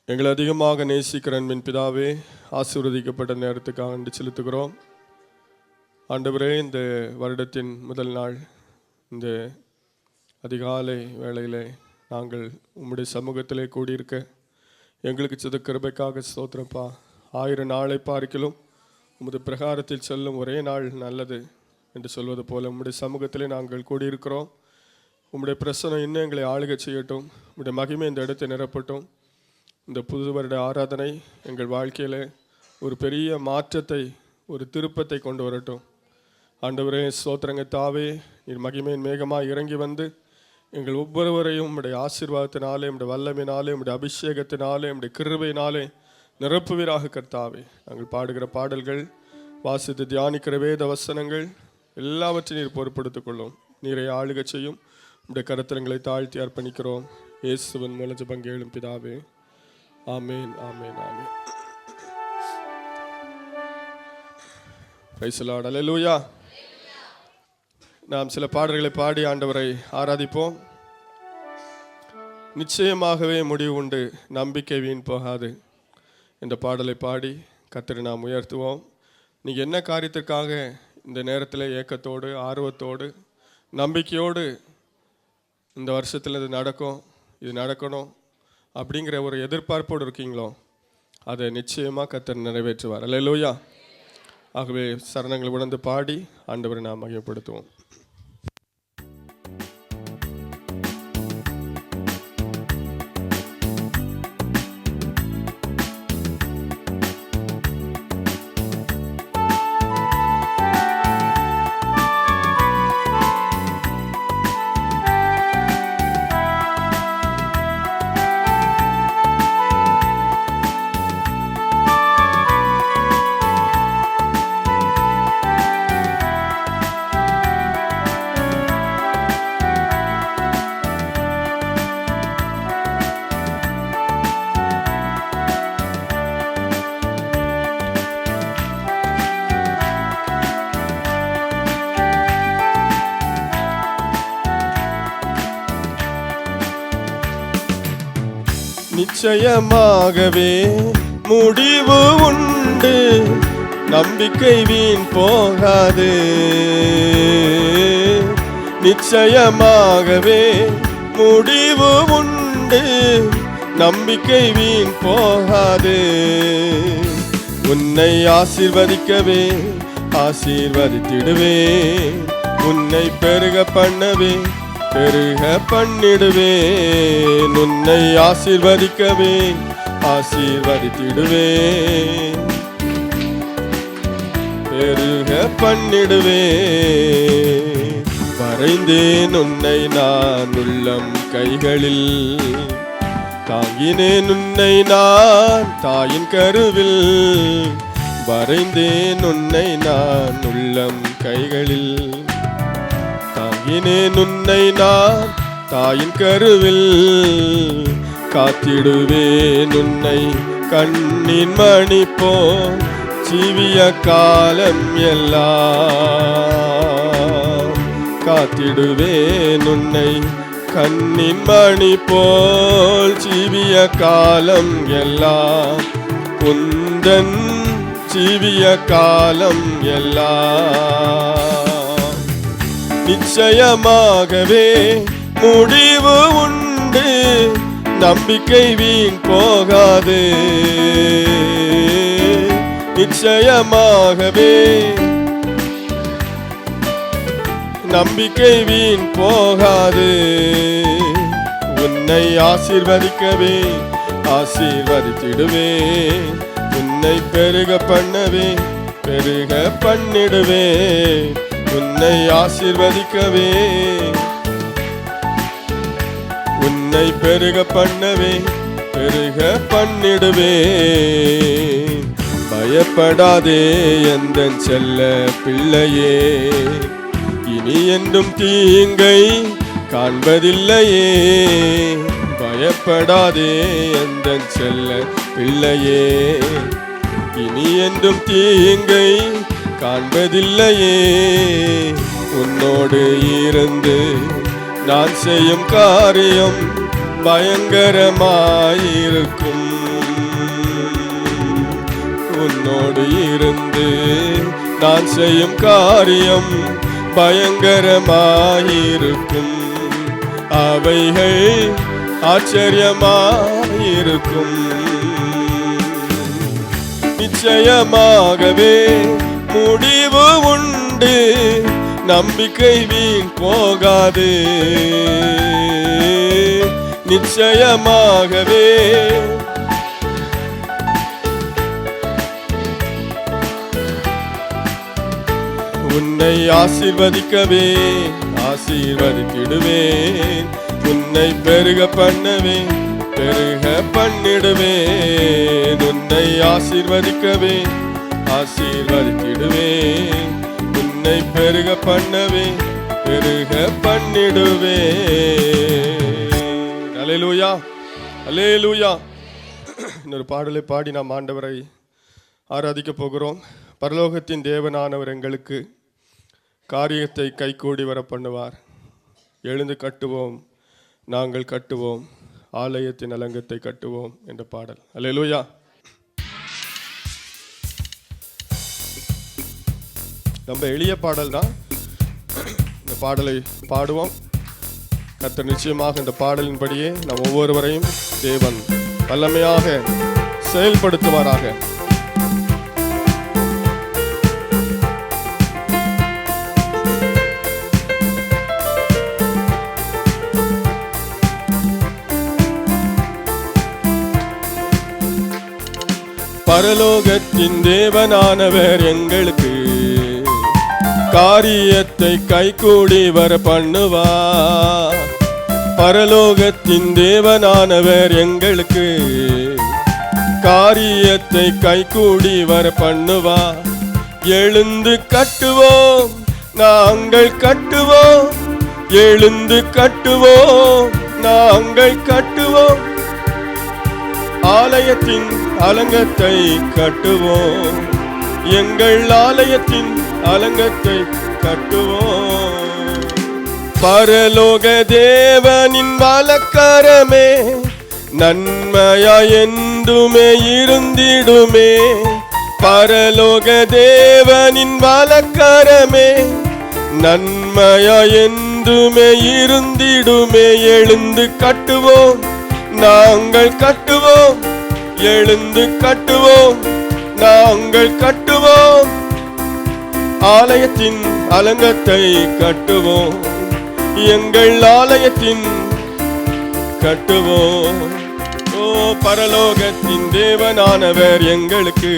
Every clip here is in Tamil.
எங்களை அதிகமாக நேசிக்கிற அன்பின் பிதாவே, ஆசீர்வதிக்கப்பட்ட நேரத்துக்காக நன்றி செலுத்துகிறோம். ஆண்டவரே, இந்த வருடத்தின் முதல் நாள் இந்த அதிகாலை வேளையிலே நாங்கள் உம்முடைய சமூகத்திலே கூடியிருக்க எங்களுக்கு சித கிருபைக்காக ஸ்தோத்திரப்பா. 1000 நாளை பார்க்கிலும் உமது பிரகாரத்தில் செல்லும் ஒரே நாள் நல்லது என்று சொல்வது போல உம்முடைய சமூகத்திலே நாங்கள் கூடியிருக்கிறோம். உம்முடைய பிரசனம் இன்னும் எங்களை ஆளுகை செய்யட்டும். உம்முடைய மகிமை இந்த இடத்தை நிரப்பட்டும். இந்த புது வருட ஆராதனை எங்கள் வாழ்க்கையில் ஒரு பெரிய மாற்றத்தை, ஒரு திருப்பத்தை கொண்டு வரட்டும். ஆண்டவரே, ஸ்தோத்திரங்க தாவே, நீர் மகிமையின் மேகமாக இறங்கி வந்து எங்கள் ஒவ்வொருவரையும் உம்முடைய ஆசீர்வாதத்தினாலே, உம்முடைய வல்லமையினாலே, உம்முடைய அபிஷேகத்தினாலே, உம்முடைய கிருபையினாலே நிரப்புவீராக கர்த்தாவே. நாங்கள் பாடுகிற பாடல்கள், வாசித்து தியானிக்கிற வேத வசனங்கள் எல்லாவற்றையும் நீர் பொறுப்படுத்திக் கொள்ளும். நீரை ஆளுகை செய்யும். உம்முடைய கருத்தலங்களை தாழ்த்தி அர்ப்பணிக்கிறோம். இயேசுவின் மூலம் ஜெபம் கேளும் பிதாவே. ஆமேன், ஆமேன், ஆமேன். Praise the lord. அல்லேலூயா. நாம் சில பாடல்களை பாடி ஆண்டவரை ஆராதிப்போம். நிச்சயமாகவே முடிவு உண்டு, நம்பிக்கை வீண் போகாது என்ற பாடலை பாடி கர்த்தரை நாம் உயர்த்துவோம். நீங்கள் என்ன காரியத்திற்காக இந்த நேரத்தில் ஏக்கத்தோடு, ஆர்வத்தோடு, நம்பிக்கையோடு இந்த வருஷத்தில் இது நடக்கும், இது நடக்கணும் அப்படிங்கிற ஒரு எதிர்பார்ப்போடு இருக்கீங்களோ, அதை நிச்சயமாக கர்த்தர் நிறைவேற்றுவார். அல்லேலூயா. ஆகவே சரணங்களை உணர்ந்து பாடி ஆண்டவரை நாம் மகிமைப்படுத்துவோம். நிச்சயமாகவே முடிவு உண்டு, நம்பிக்கை வீண் போகாது. நிச்சயமாகவே முடிவு உண்டு, நம்பிக்கை வீண் போகாது. உன்னை ஆசீர்வதிக்கவே ஆசீர்வதித்திடுவே, உன்னை பெருக பண்ணவே பெருக பண்ணிடுவேன். உன்னை ஆசீர்வதிக்கவே ஆசீர்வதித்திடுவேன், பெருக பண்ணிடுவேன். வரைந்தேன் உன்னை நான் உள்ளம் கைகளில், தாங்கினேன் உன்னை நான் தாயின் கருவில். வரைந்தேன் உன்னை நான் உள்ளம் கைகளில், தாங்கினேன் உன்னை நான் தாயின் கருவில். காத்திடுவேன் உன்னை கண்ணின் மணி போல் ஜீவிய காலம் எல்லாம். காத்திடுவேன் உன்னை கண்ணின் மணி போல் ஜீவிய காலம் எல்லாம். உந்தன் ஜீவிய காலம் எல்லாம். நிச்சயமாகவே முடிவு உண்டு, நம்பிக்கை வீண் போகாது. நிச்சயமாகவே நம்பிக்கை வீண் போகாது. உன்னை ஆசீர்வதிக்கவே ஆசீர்வதித்திடுவே, உன்னை பெருக பண்ணவே பெருக பண்ணிடுவே. உன்னை ஆசீர்வதிக்கவே உன்னை பெருக பண்ணவே பெருக பண்ணிடுவே. பயப்படாதே எந்தன் செல்ல பிள்ளையே, இனி என்றும் தீங்கை காண்பதில்லையே. பயப்படாதே எந்தன் செல்ல பிள்ளையே, இனி என்றும் தீங்கை காண்பதில்லையே. உன்னோடு இருந்து நான் செய்யும் காரியம் பயங்கரமாயிருக்கும். என்னோடு இருந்து நான் செய்யும் காரியம் பயங்கரமாயிருக்கும். அவைகள் ஆச்சரியமாயிருக்கும். நிச்சயமாகவே முடிவு உண்டு, நம்பிக்கை வீண் போகாது. நிச்சயமாகவே உன்னை ஆசீர்வதிக்கவே ஆசீர்வதித்திடுவேன். உன்னை பெருக பண்ணவே பெருக பண்ணிடுவேன். உன்னை ஆசீர்வதிக்கவே ஆசீர்வதித்திடுவேன். உன்னை பெருக பண்ணவே பெருக பண்ணிடுவேன். அல்லேலூயா, அல்லேலூயா. இன்னொரு பாடலை பாடி நாம் ஆண்டவரை ஆராதிக்க போகிறோம். பரலோகத்தின் தேவனானவர் எங்களுக்கு காரியத்தை கைகூடி வர பண்ணுவார். எழுந்து கட்டுவோம், நாங்கள் கட்டுவோம், ஆலயத்தின் அலங்கத்தை கட்டுவோம் என்ற பாடல். அல்லேலூயா. ரொம்ப எளிய பாடல் தான். இந்த பாடலை பாடுவோம். கர்த்தர் நிச்சயமாக இந்த பாடலின்படியே நம் ஒவ்வொருவரையும் தேவன் வல்லமையாக செயல்படுத்துவாராக. பரலோகத்தின் தேவனானவர் எங்களுக்கு காரியத்தை கைகூடி வர பண்ணுவார். பரலோகத்தின் தேவனானவர் எங்களுக்கு காரியத்தை கைகூடி வர பண்ணுவார். எழுந்து கட்டுவோம், நாங்கள் கட்டுவோம். எழுந்து கட்டுவோம், நாங்கள் கட்டுவோம். ஆலயத்தின் அலங்கத்தை கட்டுவோம். எங்கள் ஆலயத்தின் அலங்கத்தை கட்டுவோம். பரலோக தேவனின் வலக்கரமே நன்மையா என்றுமே இருந்திடுமே. பரலோக தேவனின் வலக்கரமே நன்மையா என்றுமே இருந்திடுமே. எழுந்து கட்டுவோம், நாங்கள் கட்டுவோம். எழுந்து கட்டுவோம், நாங்கள் கட்டுவோம். ஆலயத்தின் அலங்கத்தை கட்டுவோம். எங்கள் ஆலயத்தின் கட்டுவோம். ஓ பரலோகத்தின் தேவனானவர் எங்களுக்கு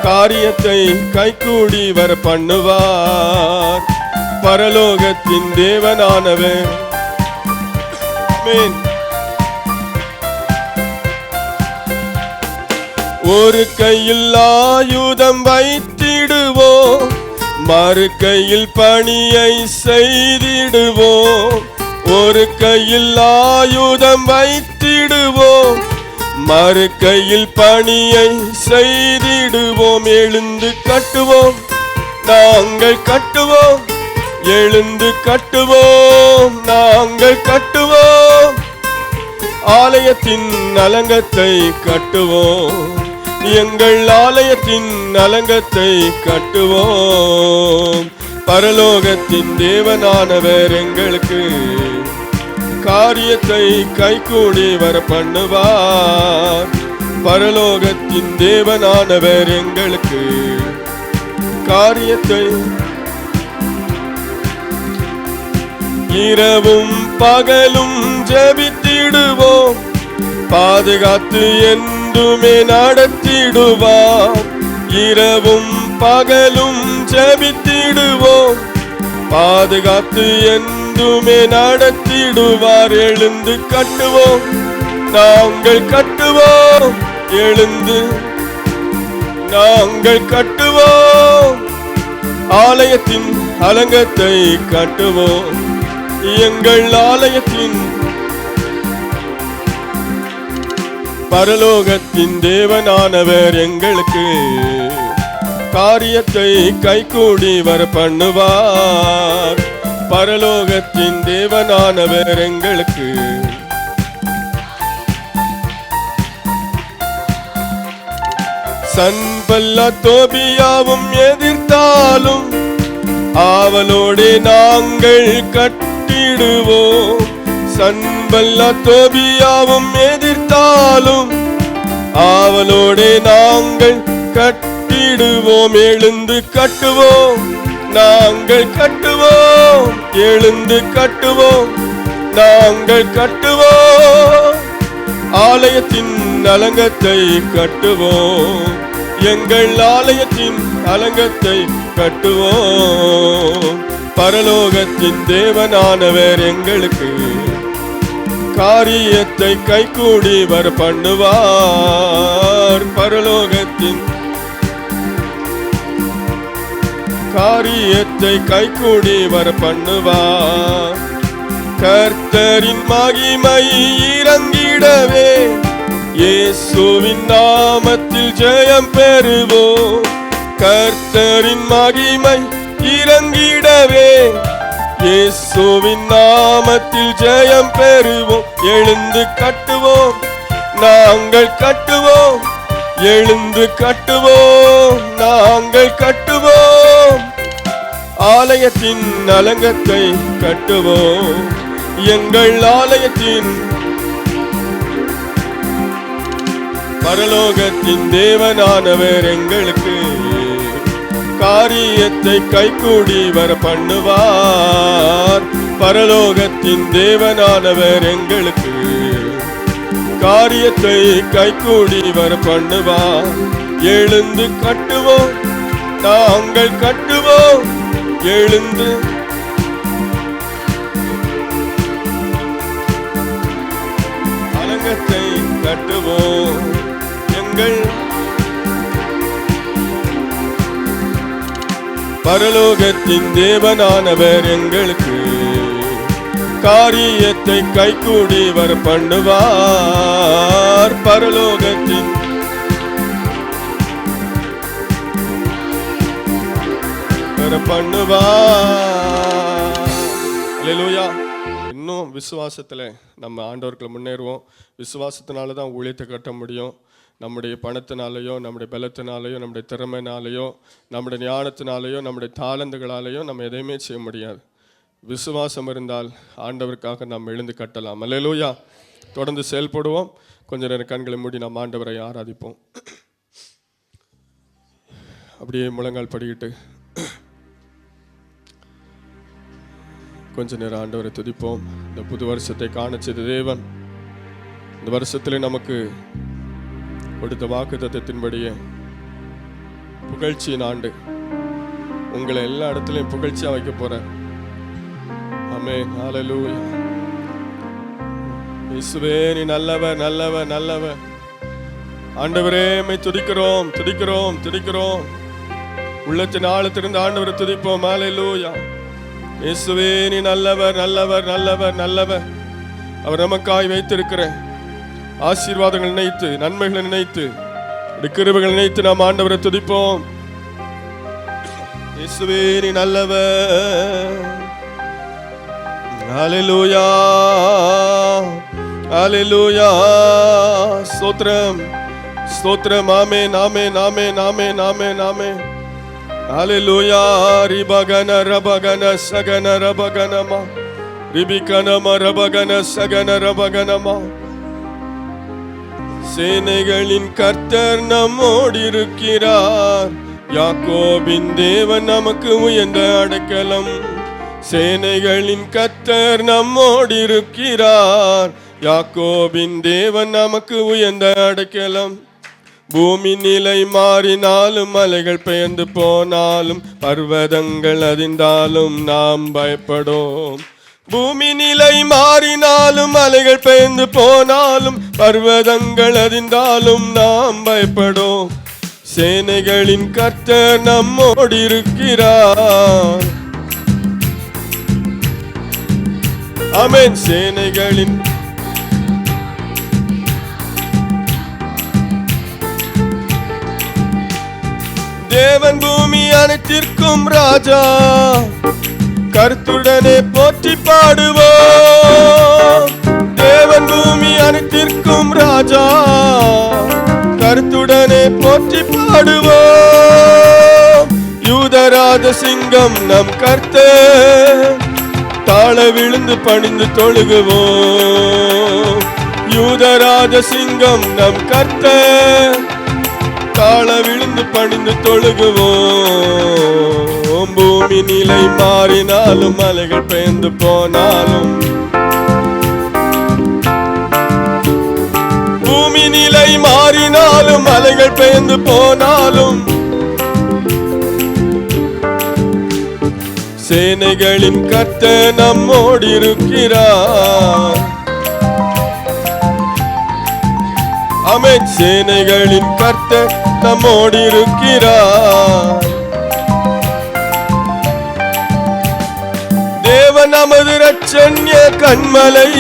காரியத்தை கைகூடி வர பண்ணுவார். பரலோகத்தின் தேவனானவர். ஆமென். ஒரு கையில் ஆயுதம் வைத்திடுவோம், மறு கையில் பணியை செய்திடுவோம். ஒரு கையில் ஆயுதம் வைத்திடுவோம், மறு கையில் பணியை செய்திடுவோம். எழுந்து கட்டுவோம், நாங்கள் கட்டுவோம். எழுந்து கட்டுவோம், நாங்கள் கட்டுவோம். ஆலயத்தின் அலங்கத்தை கட்டுவோம். எங்கள் ஆலயத்தின் அலங்கத்தை கட்டுவோம். பரலோகத்தின் தேவனானவர் எங்களுக்கு காரியத்தை கைகூடி வர பண்ணுவார். பரலோகத்தின் தேவனானவர் எங்களுக்கு காரியத்தை இரவும் பகலும் ஜெபித்திடுவோம். பாதுகாத்து என்றுமே நடத்திடுவார். இரவும் பகலும் ஜெபித்திடுவோம். பாதுகாத்து என்றுமே நடத்திடுவார். எழுந்து கட்டுவோம், நாங்கள் கட்டுவோம். எழுந்து நாங்கள் கட்டுவோம். ஆலயத்தின் அலங்கத்தை கட்டுவோம். எங்கள் ஆலயத்தின் பரலோகத்தின் தேவனானவர் எங்களுக்கு காரியத்தை கைகூடி வர பண்ணுவார். பரலோகத்தின் தேவனானவர் எங்களுக்கு சன்பல்லா தோபியாவும் எதிர்த்தாலும் ஆவலோடு நாங்கள் கட்டிடுவோம். சன்பல்லா தோபியாவும் எதிர்த்தாலும் ஆவலோடு நாங்கள் கட்டிடுவோம். எழுந்து கட்டுவோம், நாங்கள் கட்டுவோம். எழுந்து கட்டுவோம், நாங்கள் கட்டுவோம். ஆலயத்தின் அலங்கத்தை கட்டுவோம், எங்கள் ஆலயத்தின் அலங்கத்தை கட்டுவோம். பரலோகத்தின் தேவனானவர் எங்களுக்கு காரியத்தை கைகூடி வர பண்ணுவார். பரலோகத்தின் காரியத்தை கைகூடி வர பண்ணுவார். கர்த்தரின் மகிமை இறங்கிடவே இயேசுவின் நாமத்தில் ஜெயம் பெறுவோம். கர்த்தரின் மகிமை இறங்கிடவே இயேசுவின் நாமத்தில் ஜெயம் பெறுவோம். எழுந்து கட்டுவோம், நாங்கள் கட்டுவோம். எழுந்து கட்டுவோம், நாங்கள் கட்டுவோம். ஆலயத்தின் அலங்கத்தை கட்டுவோம், எங்கள் ஆலயத்தின் பரலோகத்தின் தேவனானவர் எங்களுக்கு காரியத்தை கைகூடி வர பண்ணுவார். பரலோகத்தின் தேவனானவர் எங்களுக்கு காரியத்தை கைகூடி வர பண்ணுவார். எழுந்து கட்டுவோம், நாங்கள் கட்டுவோம். எழுந்து அலங்கத்தை கட்டுவோம், எங்கள் பரலோகத்தின் தேவனானவர் எங்களுக்கு காரியத்தை கைகூடி வர பண்ணுவார். பரலோகத்தின் வர பண்ணுவார். அல்லேலூயா. இன்னும் விசுவாசத்துல நம்ம ஆண்டவர்களை முன்னேறுவோம். விசுவாசத்தினால தான் ஊழியத்தை கட்ட முடியும். நம்முடைய பணத்தினாலேயோ, நம்முடைய பலத்தினாலேயோ, நம்முடைய திறமையினாலேயோ, நம்முடைய ஞானத்தினாலேயோ, நம்முடைய தாளந்துகளாலேயோ நம்ம எதையுமே செய்ய முடியாது. விசுவாசம் இருந்தால் ஆண்டவருக்காக நாம் எழுந்து கட்டலாம். அல்லேலூயா. தொடர்ந்து செயல்படுவோம். கொஞ்ச நேரம் கண்களை மூடி நாம் ஆண்டவரை ஆராதிப்போம். அப்படியே முழங்கால் படிக்கிட்டு கொஞ்ச நேரம் ஆண்டவரை துதிப்போம். இந்த புது வருஷத்தை காண செய்த தேவன் இந்த வருஷத்திலே நமக்கு கொடுத்த வாக்குத்தத்தத்தின்படியே புகழ்ச்சியின் ஆண்டு. உங்களை எல்லா இடத்துலையும் புகழ்ச்சியா வைக்க போறேன். ஆமென். ஹல்லேலூயா. இயேசுவே நீ நல்லவர், நல்லவர், நல்லவர். ஆண்டவரே உம்மை துதிக்கிறோம், துதிக்கிறோம், துதிக்கிறோம். உள்ளத்தின் ஆழத்திலிருந்து ஆண்டவரை துதிப்போம். ஹல்லேலூயா. இயேசுவே நீ நல்லவர், நல்லவர், நல்லவர், நல்லவர். அவர் நமக்காய் வைத்திருக்கிற ஆசீர்வாதங்கள் நினைத்து, நன்மைகளை நினைத்து, கிருபைகளை நினைத்து நாம் ஆண்டவரை துதிப்போம். இயேசுவே நீ நல்லவர். ஹல்லேலூயா, ஹல்லேலூயா. ஸ்தோத்திரம், ஸ்தோத்திரம். ஆமென், ஆமென், ஆமென், ஆமென், ஆமென், ஆமென். ஹல்லேலூயா. ரிபகன ரபகன சகன ரபகனமா ரிபிகனம ரபகன சகன ரபகனமா. சேனைகளின் கர்த்தர் நம்மோடு இருக்கிறார். யாக்கோபின் தேவன் நமக்கு உயர்ந்த அடைக்கலம். சேனைகளின் கர்த்தர் நம்மோடு இருக்கிறார். யாக்கோபின் தேவன் நமக்கு உயர்ந்த அடைக்கலம். பூமி நிலை மாறினாலும், மலைகள் பெயர்ந்து போனாலும், பர்வதங்கள் அதிர்ந்தாலும் நாம் பயப்படோம். பூமி நிலை மாறினாலும், மலைகள் பெயர்ந்து போனாலும், பர்வதங்கள் அதிர்ந்தாலும் நாம் பயப்படோம். சேனைகளின் கர்த்தர் நம்மோடு இருக்கிறார். ஆமென். சேனைகளின் தேவன் பூமி அனைத்திற்கும் ராஜா. கருத்துடனே போற்றி பாடுவோம். தேவன் பூமி அனைத்திற்கும் ராஜா. கருத்துடனே போற்றி பாடுவோம். யூதராஜ சிங்கம் நம் கர்த்தர், தாழ விழுந்து பணிந்து தொழுகுவோம். யூதராஜ சிங்கம் நம் கர்த்தர், தாழ விழுந்து பணிந்து தொழுகுவோம். பூமி நிலை மாறினாலும் மலைகள் பெயர்ந்து போனாலும், பூமி நிலை மாறினாலும் மலைகள் பெயர்ந்து போனாலும், சேனைகளின் கர்த்தர் நம்மோடு இருக்கிறார். ஆமென். சேனைகளின் கர்த்தர் நம்மோடு இருக்கிறார். தேவன் நமது இரட்சண்ய கண்மலை,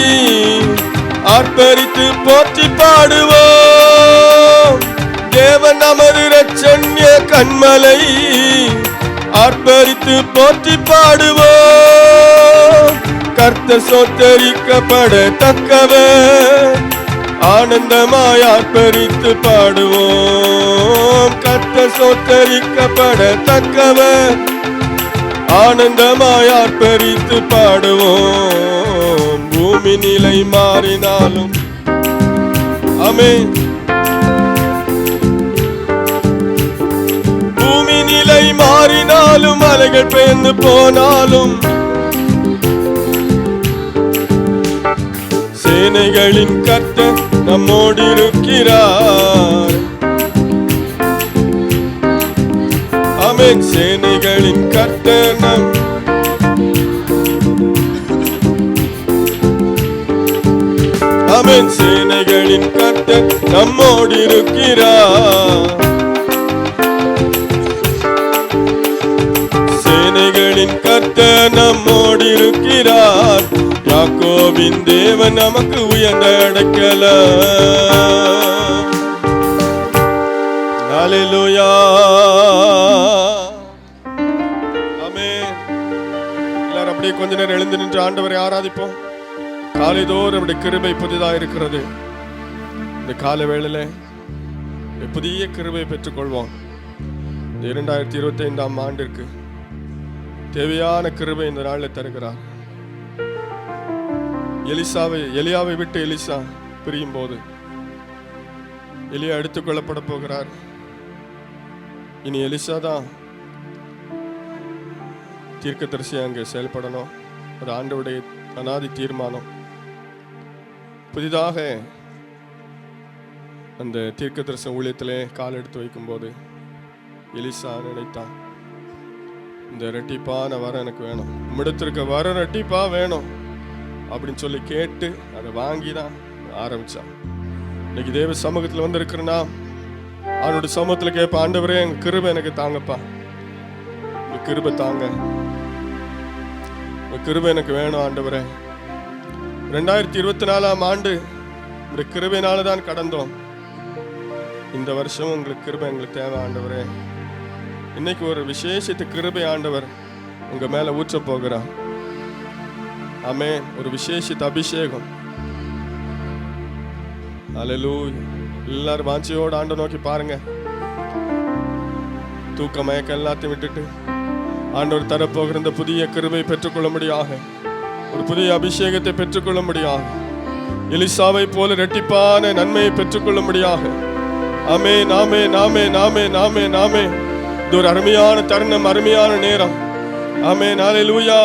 ஆர்ப்பரித்து போற்றி பாடுவோம். தேவன் நமது இரட்சண்ய கண்மலை, ஆர்ப்பரித்து போற்றி பாடுவோம். கர்த்தர் சோத்தரிக்கப்படத்தக்கவர், ஆனந்தமாய் ஆர்ப்பரித்து பாடுவோம். கர்த்தர் சோத்தரிக்கப்படத்தக்கவர், ஆனந்தமாய் ஆர்ப்பரித்து பாடுவோம். பூமி நிலை மாறினாலும், ஆமென், பூமி நிலை மாறினாலும் மலைகள் பெயர்ந்து போனாலும், சேனைகளின் கர்த்தர் நம்மோடு இருக்கிறார். ஆமென். சேனைகளின் கர்த்தர் ஆமென். சேனைகளின் கர்த்தர் நம்மோடு இருக்கிறார். சேனைகளின் கர்த்தர் நம்மோடு இருக்கிறார். யாக்கோபின் தேவன் நமக்கு உயர்ந்த அடைக்கலம். ஹல்லேலூயா. ஆமென். எல்லாரும் அப்படியே கொஞ்ச நேரம் எழுந்து நின்று ஆண்டவரை ஆராதிப்போம். காலைதோறும் நம்முடைய கிருபை புதிதாக இருக்கிறது. இந்த கால வேளையில புதிய கிருபை பெற்றுக்கொள்வோம். 2025ஆம் ஆண்டிற்கு தேவையான கிருபை இந்த நாளில் தருகிறார். எலியாவை விட்டு எலிசா பிரியும் போது எலியா எடுத்துக்கொள்ளப்பட போகிறார். இனி எலிசா தான் தீர்க்கதரிசி அங்கே செயல்படணும். அது ஆண்டவருடைய அநாதி தீர்மானம். புதிதாக அந்த தீர்க்கதரிசன ஊழியத்திலே கால் எடுத்து வைக்கும் போது எலிசா நினைத்தான், இந்த இரட்டிப்பான வரம் எனக்கு வேணும், உம்மிடத்திற்கு வரம் இரட்டிப்பா வேணும் அப்படின்னு சொல்லி கேட்டு அதை வாங்கி தான் ஆரம்பிச்சான். இன்னைக்கு தேவ சமூகத்தில் வந்திருக்கிறனா அவனுடைய சமூகத்தில் கேட்ப, ஆண்டவரே எங்க கிருபை எனக்கு தாங்கப்பா, உங்க கிருபை தாங்க, உங்க கிருபை எனக்கு வேணும் ஆண்டவரே. 2024ஆம் ஆண்டு இந்த கிருபையினால தான் கடந்தோம். இந்த வருஷம் உங்களுக்கு கிருபை எங்களுக்கு தேவை ஆண்டவரே. இன்னைக்கு ஒரு விசேஷித்த கிருபை ஆண்டவர் உங்க மேல ஊற்ற போகிறார். ஆமென். ஒரு விசேஷித்த அபிஷேகம். ஹல்லேலூயா. எல்லாரும் வாஞ்சியோடு ஆண்டவரை நோக்கி பாருங்க. தூக்க மயக்கம் எல்லாத்தையும் விட்டுட்டு ஆண்டவர் தரப்போகிற இந்த புதிய கிருபை பெற்றுக்கொள்ள முடியாக, ஒரு புதிய அபிஷேகத்தை பெற்றுக்கொள்ள முடியாக, எலிசாவை போல இரட்டிப்பான நன்மையை பெற்றுக்கொள்ள முடியாக. ஆமென், ஆமென், ஆமென், ஆமென், ஆமென், ஆமென். இது ஒரு அருமையான தருணம், அருமையான நேரம். ஆமென், ஹல்லேலூயா.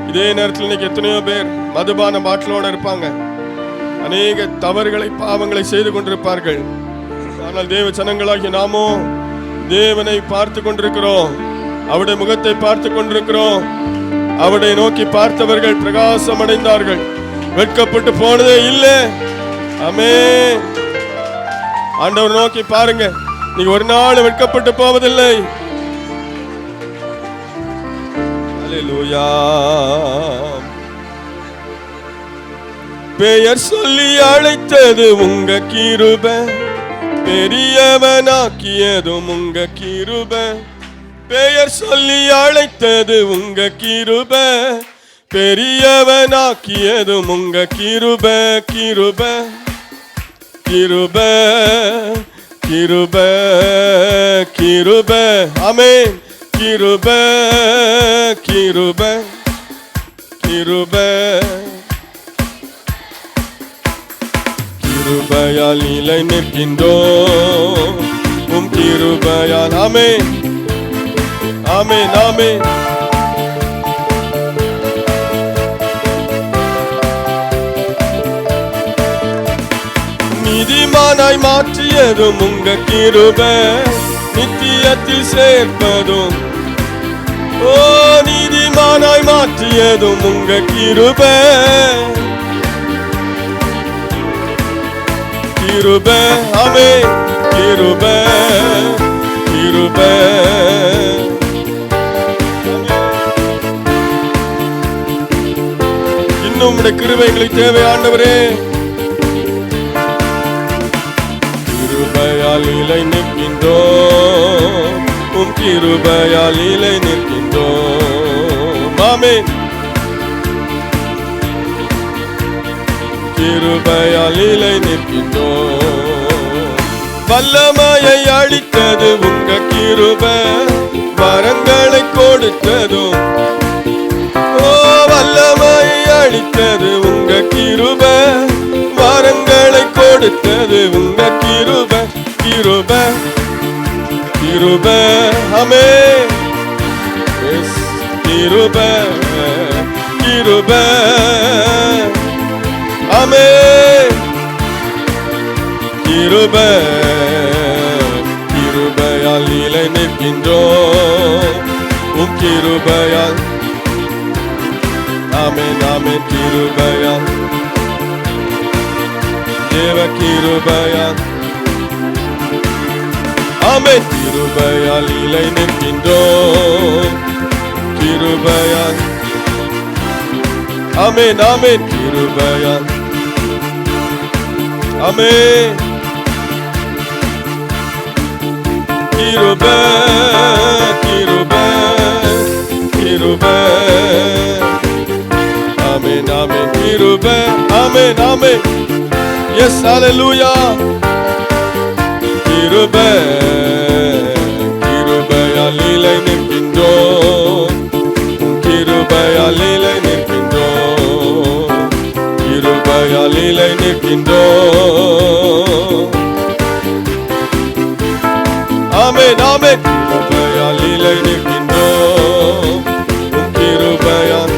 இதே நேரத்தில் இன்னைக்கு எத்தனையோ பேர் மதுபான பாட்டிலோட இருப்பாங்க, அநேக தவறுகளை பாவங்களை செய்து கொண்டிருப்பார்கள். ஆனால் தேவ ஜனங்களாகிய நாமோ தேவனை பார்த்து கொண்டிருக்கிறோம், அவருடைய முகத்தை பார்த்து கொண்டிருக்கிறோம். அவரை நோக்கி பார்த்தவர்கள் பிரகாசம் அடைந்தார்கள், வெட்கப்பட்டு போனதே இல்லை. ஆமென். ஆண்டவர் நோக்கி பாருங்க, நீங்க ஒரு நாள் வெட்கப்பட்டு போவதில்லை. ஹல்லேலூயா. பெயர் சொல்லி அழைத்தது உங்க கிருபை, பெரியவனாக்கியதும் உங்க கிருபை. பெயர் சொல்லி அழைத்தது உங்க கிருபை, பெரியவனாக்கியதும் உங்க கிருபை. கிருபை, கிருபை, கிருபை கிருபை ஆமென். கிருபை கிருபை கிருபை கிருபையால் நிலை நிற்கின்றோம் உம் கிருபையால். ஆமென் ஆமென் ஆமென். நீதிமானாய் மாற்றியதும் உங்க கிருபை, நித்தியத்தில் சேர்ப்பதும். ஓ நீதிமானாய் மாற்றியதும் உங்க கிருபை, கிருபை ஆமென். கிருபை கிருபை இன்னும் உம்முடைய கிருபை எங்களுக்கு தேவை ஆண்டவரே. கிருபையால் நிலை நிற்கின்றோம் உம் கிருபையால் நிலை நிற்கின்றோம். ஆமென். கிருபையால் நிலை நிற்கின்றோம். வல்லமையை அளித்தது உங்க கிருபை, வரங்களை கொடுத்ததும். ஓ வல்லமையை அளித்தது உங்க கிருபை, வரங்களை கொடுத்தது உங்க கிருபை. கிருபை கிருபை ஆமென். எஸ் கிருபை கிருபை ஆமென். கிருபை கிருபையால் நிலை நிற்கின்றோம் உம் கிருபையால். ஆமென் ஆமென். கிருபையால் தேவ கிருபையால். ஆமென். கிருபையால் நிலை நிற்கின்றோம் கிருபையால். ஆமென் ஆமென். கிருபையால். ஆமென். கிருபை கிருபை கிருபை ஆமென் ஆமென். கிருபை ஆமென் ஆமென். எஸ் ஹalleluya. கிருபை கிருபையால் நிலை நிற்கின்றோம் கிருபையால் நிலை நிற்கின்றோம் கிருபையால் நிலை நிற்கின்றோம். ஆமென் ஆமென். கிருபையால் நிலை நிற்கின்றோம் கிருபையால்.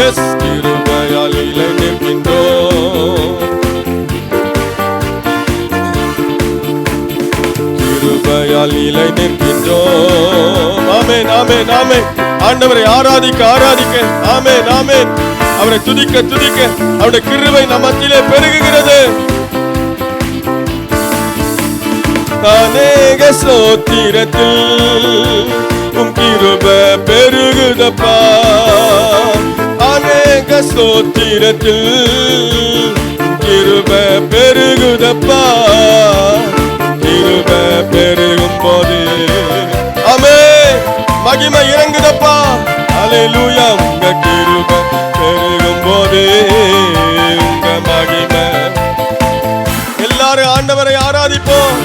எஸ் கிருபையால் நிலை நிற்கின்றோம் கிருபையால் நிலை நிற்கின்றோம். ஆமென் ஆமென் ஆமென். ஆண்டவரை ஆராதிக்க ஆராதிக்க. ஆமென் ஆமென். அவரை துதிக்க துதிக்க அவருடைய கிருபை நம் மத்தியிலே பெருகுகிறது. அநேக ஸ்தோத்திரத்தில் உம் கிருபை பெருகுதப்பா. அநேக ஸ்தோத்திரத்தில் கிருபை பெருகுதப்பா. கிருபை பெருகும் போது ஆமென் மகிமை இறங்குதப்பா. ஹalleluya. உங்க கிருபை பெருகும் போது உங்க மகிமை. எல்லாரும் ஆண்டவரை ஆராதிப்போம்.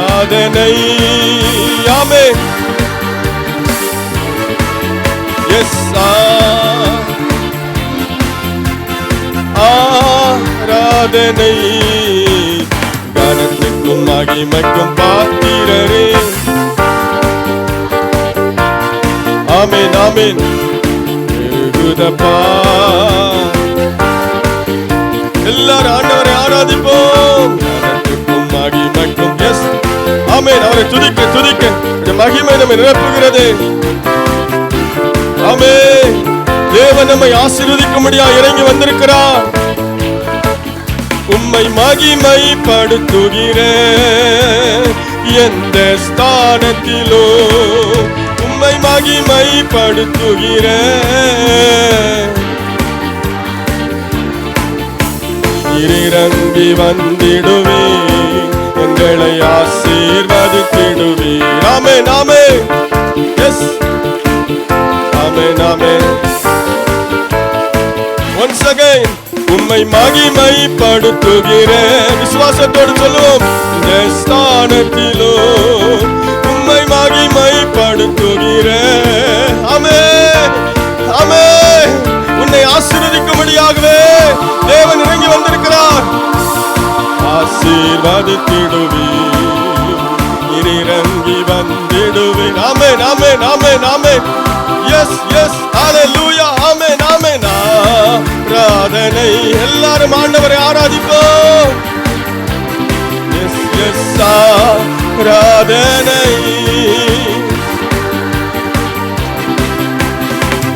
ஆராதனை ஆமென். எஸ் ஆராதனை கனத்துக்கும் மகிமைக்கும் பாத்திரரே. ஆமென் ஆமென். பெருகுதப்பா. எல்லாரும் ஆண்டவரை ஆராதிப்போம். கனத்துக்கும் மகிமைக்கும். எஸ் ஆமென். அவரை துதிக்க துதிக்க மகிமை நம்மை நிரப்புகிறது. ஆமென். தேவன் நம்மை ஆசீர்வதிக்கும்படியா இறங்கி வந்திருக்கிறார். உம்மை மகிமைப்படுத்துகிறேன் எந்த ஸ்தானத்திலோ. உம்மை மகிமைப்படுத்துகிறேன். இறங்கி வந்திடுவே எங்களை ஆசீர்வதித்திடுவே. ஆமென் ஆமென். எஸ் ஆமென் ஆமென். once again உம்மை மகிமைப்படுத்துகிறேன். விசுவாச விசுவாசத்தோடு சொல்லுவோம். இந்த ஸ்தானத்திலோ உம்மை மகிமைப்படுத்துகிறேன். ஆமென், ஆமென். உன்னை ஆசீர்வதிக்கும்படியாகவே தேவன் இறங்கி வந்திருக்கிறார். ஆசீர்வதித்திடுவீர், இறங்கி வந்திடுவேன். ஆமென், ஆமென், ஆமென், ஆமென். எஸ், எஸ், ஹல்லேலூயா. ஆமென், ஆமென். ஆராதனை. எல்லாரும் ஆண்டவரை ஆராதிப்போம். எஸ், எஸ், ஆராதனை.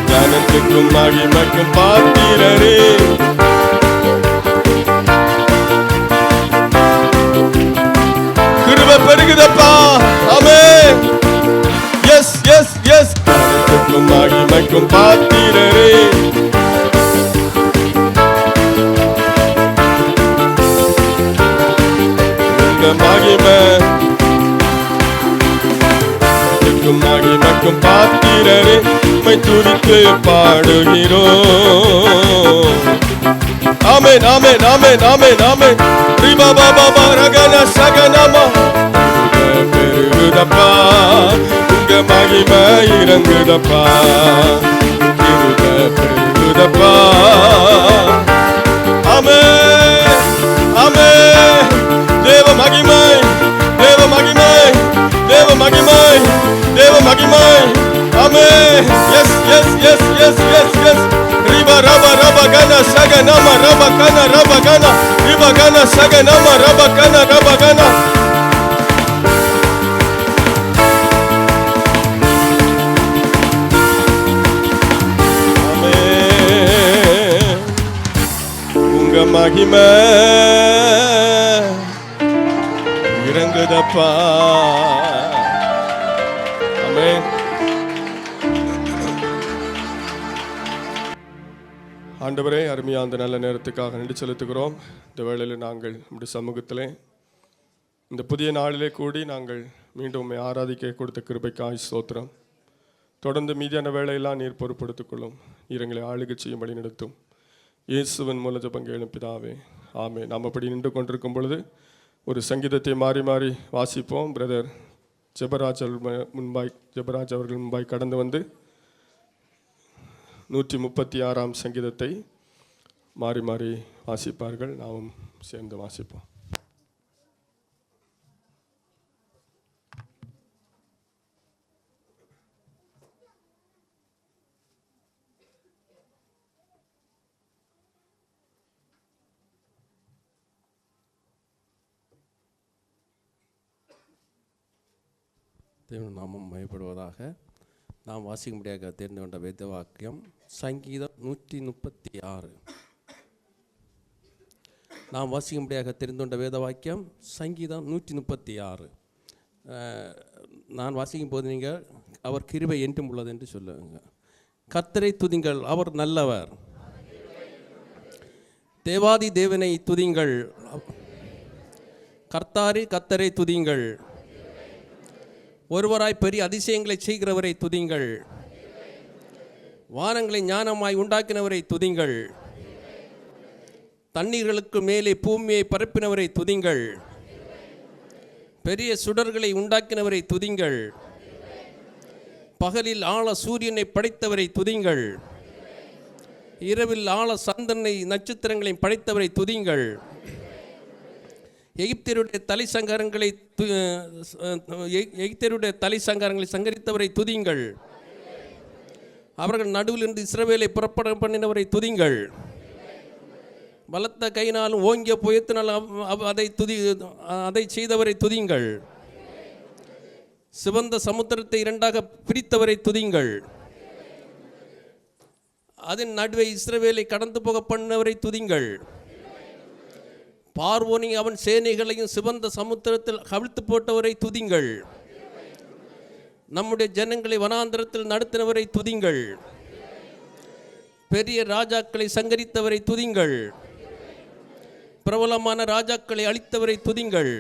ஞானத்துக்கும் மகிமைக்கும் பாத்திரரே, கிருபை பெருகுதப்பா. ஆமென். Yes, yes, yes. ஞானத்துக்கும் மகிமைக்கும் பாத்திரரே, உங்க மகிமை மகிமைக்கும் பாத்திரரே, உம்மை துதித்து பாடுகிறோம். ஆமென், ஆமென், ஆமென், ஆமென், ஆமென். ரிபா பாபா ரகன சகனமா பெருகுதப்பா, உங்க மகிமை இறங்குதப்பா, பெருகுதப்பா. ஆமென், ஆமென். தேவ மகிமை, தேவ மகிமை, தேவ மகிமை, தேவ மகிமை. ஆமென். Yes, yes, yes, yes, yes, yes. ரிபா ரபா ரபா கன சகனமா ரபா கன ரபா கன ரிபா கன சகனமா ரபா கன ரபா கன. ஆமென். உங்க மகிமை இறங்குதப்பா. ஆமென். ஆண்டவரே, அருமையா அந்த நல்ல நேரத்துக்காக நன்றி செலுத்துகிறோம். இந்த வேளையில் நாங்கள் நம்முடைய சமூகத்திலே இந்த புதிய நாளிலே கூடி நாங்கள் மீண்டும் உம்மை ஆராதிக்க கொடுத்த கிருபைக்காய் ஸ்தோத்திரம். தொடர்ந்து மீதியான வேலையெல்லாம் நீர் பொறுப்படுத்திக் கொள்ளும். நீர் எங்களை ஆளுகை செய்யும்படி நடத்தும். இயேசுவின் மூல ஜெபம் கேளும் பிதாவே, ஆமென். நாம் அப்படி நின்று கொண்டிருக்கும் பொழுது ஒரு சங்கீதத்தை மாறி மாறி வாசிப்போம். பிரதர் ஜெபராஜ் அவர்கள் முன்பாய் கடந்து வந்து 136ஆம் சங்கீதத்தை மாறி மாறி வாசிப்பார்கள். நாமும் சேர்ந்து வாசிப்போம். தேவன் நாமம் மயப்படுவதாக. நாம் வாசிக்கும்படியாக தெரிந்து கொண்ட வேத வாக்கியம் சங்கீதம் 136. நாம் வாசிக்கும்படியாக தெரிந்து கொண்ட வேத வாக்கியம் சங்கீதம் 136. நான் வாசிக்கும் போது நீங்கள் அவர் கிருபை என்றும் உள்ளது என்று சொல்லுங்க. கர்த்தரை துதிங்கள், அவர் நல்லவர். தேவாதி தேவனை துதிங்கள், கர்த்தரை துதிங்கள். ஒருவராய் பெரிய அதிசயங்களை செய்கிறவரை துதிங்கள். வானங்களை ஞானமாய் உண்டாக்கினவரை துதிங்கள். தண்ணீர்களுக்கு மேலே பூமியை பரப்பினவரை துதிங்கள். பெரிய சுடர்களை உண்டாக்கினவரை துதிங்கள். பகலில் ஆழ சூரியனை படைத்தவரை துதிங்கள். இரவில் ஆழ சந்திரனை நட்சத்திரங்களை படைத்தவரை துதிங்கள். எகிப்தியருடைய தலை சங்காரங்களை சங்கரித்தவரை துதிங்கள். அவர்கள் நடுவில் இருந்து இஸ்ரவேலை புறப்பட பண்ணினவரை துதிங்கள். பலத்த கையினாலும் ஓங்கிய புயத்தினாலும் அதை செய்தவரை துதிங்கள். சிவந்த சமுத்திரத்தை இரண்டாக பிரித்தவரை துதிங்கள். அதன் நடுவே இஸ்ரவேலை கடந்து போக பண்ணவரை துதிங்கள். பார்வோனை அவன் சேனைகளையும் சிவந்த சமுத்திரத்தில் கவிழ்த்து போட்டவரை துதிங்கள். நம்முடைய ஜனங்களை வனாந்தரத்தில் நடத்தினவரை துதிங்கள். பெரிய ராஜாக்களை சங்கரித்தவரை துதிங்கள். பிரபலமான ராஜாக்களை அழித்தவரை துதிங்கள்.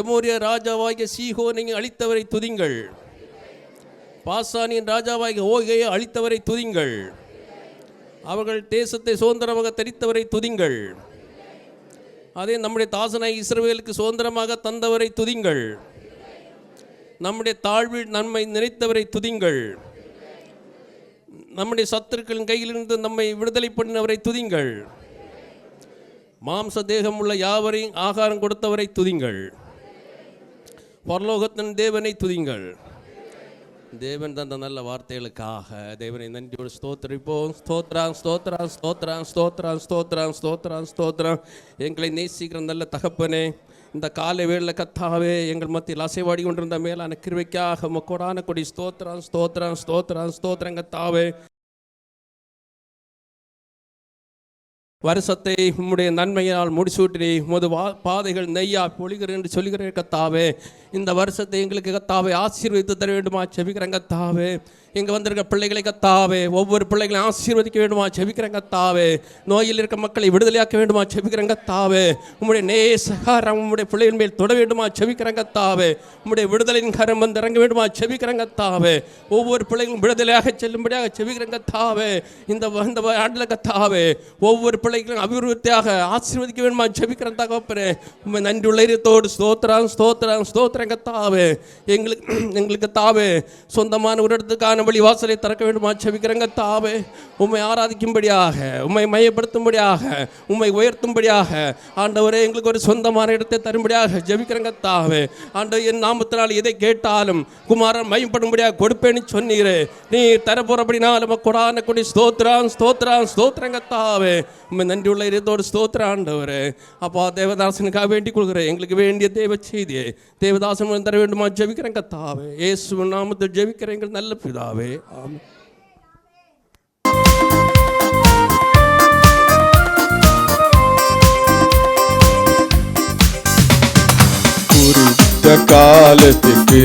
எமோரிய ராஜாவாகிய சீகோனை அழித்தவரை துதிங்கள். பாசானின் ராஜாவாகிய ஓகையை அழித்தவரை துதிங்கள். அவர்கள் தேசத்தை சுதந்திரமாக தரித்தவரை துதிங்கள். அதே நம்முடைய தாசனாய் இஸ்ரவேலுக்கு சுதந்திரமாக தந்தவரை துதிங்கள். நம்முடைய தாழ்வில் நன்மை நினைத்தவரை துதிங்கள். நம்முடைய சத்துருக்களின் கையிலிருந்து நம்மை விடுதலை பண்ணினவரை துதிங்கள். மாம்ச தேகம் உள்ள யாவரையும் ஆகாரம் கொடுத்தவரை துதிங்கள். பரலோகத்தின் தேவனை துதிங்கள். தேவன் தந்த நல்ல வார்த்தைகளுக்காக தேவனை நன்றியோடு ஸ்தோத்திரிப்போம். ஸ்தோத்ரம் ஸ்தோத்ரம் ஸ்தோத்ரம் ஸ்தோத்ரம் ஸ்தோத்ரம் ஸ்தோத்ரம் ஸ்தோத்ரம். எங்களை நேசிக்கிற நல்ல தகப்பனே, இந்த காலை வேளையில் கர்த்தாவே எங்கள் மத்தியில் அசைவாடி கொண்டிருந்த மேலான கிருபைக்காக கொடான கொடி ஸ்தோத்ரம் ஸ்தோத்ரம் ஸ்தோத்ரம் ஸ்தோத்ரம் கர்த்தாவே. வருஷத்தை உம்முடைய நன்மையால் முடிசூட்டி உமது பாதைகள் நெய்யா பொழிகிறேன் என்று சொல்கிறேன் கர்த்தாவே. இந்த வருஷத்தை எங்களுக்கு கர்த்தாவே ஆசீர்வதித்து தர வேண்டுமா செபிக்கிறேன் கர்த்தாவே. இங்கே வந்திருக்க பிள்ளைகளை கர்த்தாவே ஒவ்வொரு பிள்ளைகளையும் ஆசீர்வதிக்க வேண்டுமா செபிக்கிறேன் கர்த்தாவே. நோயில் இருக்க மக்களை விடுதலையாக்க வேண்டுமா செபிக்கிறேன் கர்த்தாவே. உம்முடைய நேசகாரம் உம்முடைய பிள்ளைகள் மேல் தொட வேண்டுமா செபிக்கிறேன் கர்த்தாவே. உம்முடைய விடுதலையின் கரம் வந்து இறங்க வேண்டுமா செபிக்கிறேன் கர்த்தாவே. ஒவ்வொரு பிள்ளைகளும் விடுதலையாக செல்லும்படியாக செபிக்கிறேன் கர்த்தாவே. இந்த ஆண்டில் கர்த்தாவே ஒவ்வொரு பிள்ளைகளும் அபிவிருத்தியாக ஆசீர்வதிக்க வேண்டுமா செபிக்கிறேன் தகப்பனே. உம்மை நன்றி உள்ள இதயத்தோடு ஸ்தோத்திரம் ஸ்தோத்திரம் ஸ்தோத்திரம் கர்த்தாவே. எங்களுக்கு தாவே சொந்தமான ஒரு இடத்துக்கான வழி வாசலை திறக்க வேண்டுமா செபிக்கிறேன் கர்த்தாவே. உம்மை ஆராதிக்கும்படியாக, உம்மை மையப்படுத்தும்படியாக, உம்மை உயர்த்தும்படியாக ஆண்டவரே எங்களுக்கு ஒரு சொந்தமான இடத்தை தரும்படியாக ஜெபிக்கிறேன் கர்த்தாவே. ஆண்டவர் என் நாமத்தினால் எதை கேட்டாலும் குமாரன் மையப்படும்படியாக கொடுப்பேன்னு சொன்னீரே. நீ தரப்போறபடினாலும் கொடான கொடி ஸ்தோத்திரம் ஸ்தோத்திரம் ஸ்தோத்திரம் கர்த்தாவே. உம்மை நன்றி உள்ள இதயத்தோடு ஸ்தோத்திரம் ஆண்டவரே. அப்பா தேவதாசனுக்காக வேண்டிக் கொள்கிறேன். எங்களுக்கு வேண்டிய தேவ செய்தியை தேவதாசன் தர வேண்டுமா ஜெபிக்கிறேன் கர்த்தாவே. இயேசுவின் நாமத்தில் ஜெபிக்கிறேன் எங்கள் நல்ல பிதாவே. ஆமென். குறித்த காலத்துக்கு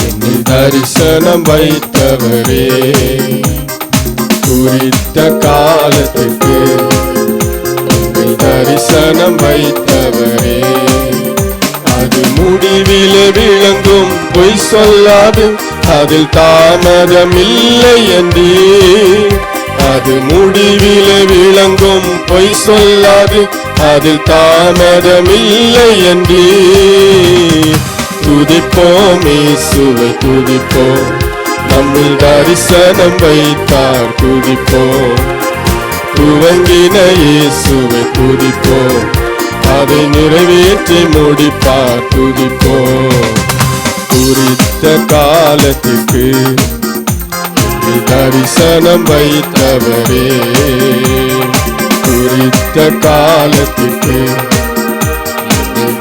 என்னை தரிசனம் வைத்தவரே, குறித்த காலத்துக்கு என்னை தரிசனம் வைத்தவரே, அது முடிவில விளங்கும் பொய் சொல்லாது அதில் தாமதம் இல்லை என்றே. அது முடிவில விளங்கும் பொய் சொல்லாது அதில் தாமதம் இல்லை என்றே. துதிப்போம் இயேசுவை துதிப்போம், நம்மில் தரிசனம் வைத்தார் துதிப்போம். துவங்கின இயேசுவை துதிப்போம், அதை நிறைவேற்றி முடிப்பார் துதிப்போம். குறித்த காலத்துக்கு தரிசனம் வைத்தவரே, குறித்த காலத்துக்கு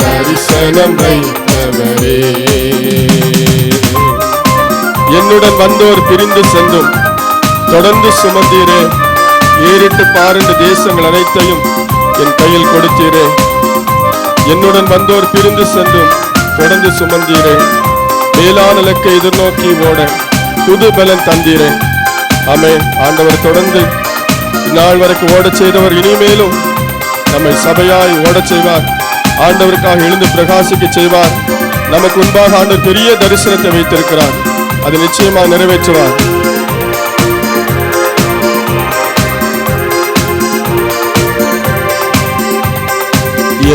தரிசனம் வைத்தவரே. என்னுடன் வந்தோர் பிரிந்து சென்றும் தொடர்ந்து சுமந்தீரே, ஏறிட்டு பாருண்டு தேசங்கள் அனைத்தையும் என் கையில் கொடுத்தீரே. என்னுடன் வந்தோர் பிரிந்து சென்றும் தொடர்ந்து சுமந்தீரே, மேலான இலக்கை எதிர்நோக்கி ஓட புது பலன் தந்தீரே. ஆமென். ஆண்டவர் தொடர்ந்து இந்நாள் வரைக்கும் ஓடச் செய்தவர் இனிமேலும் நம்மை சபையாய் ஓடச் செய்வார். ஆண்டவருக்காக எழுந்து பிரகாசிக்க செய்வார். நமக்கு முன்பாக ஆண்டவர் பெரிய தரிசனத்தை வைத்திருக்கிறார். அதை நிச்சயமாக நிறைவேற்றுவார்.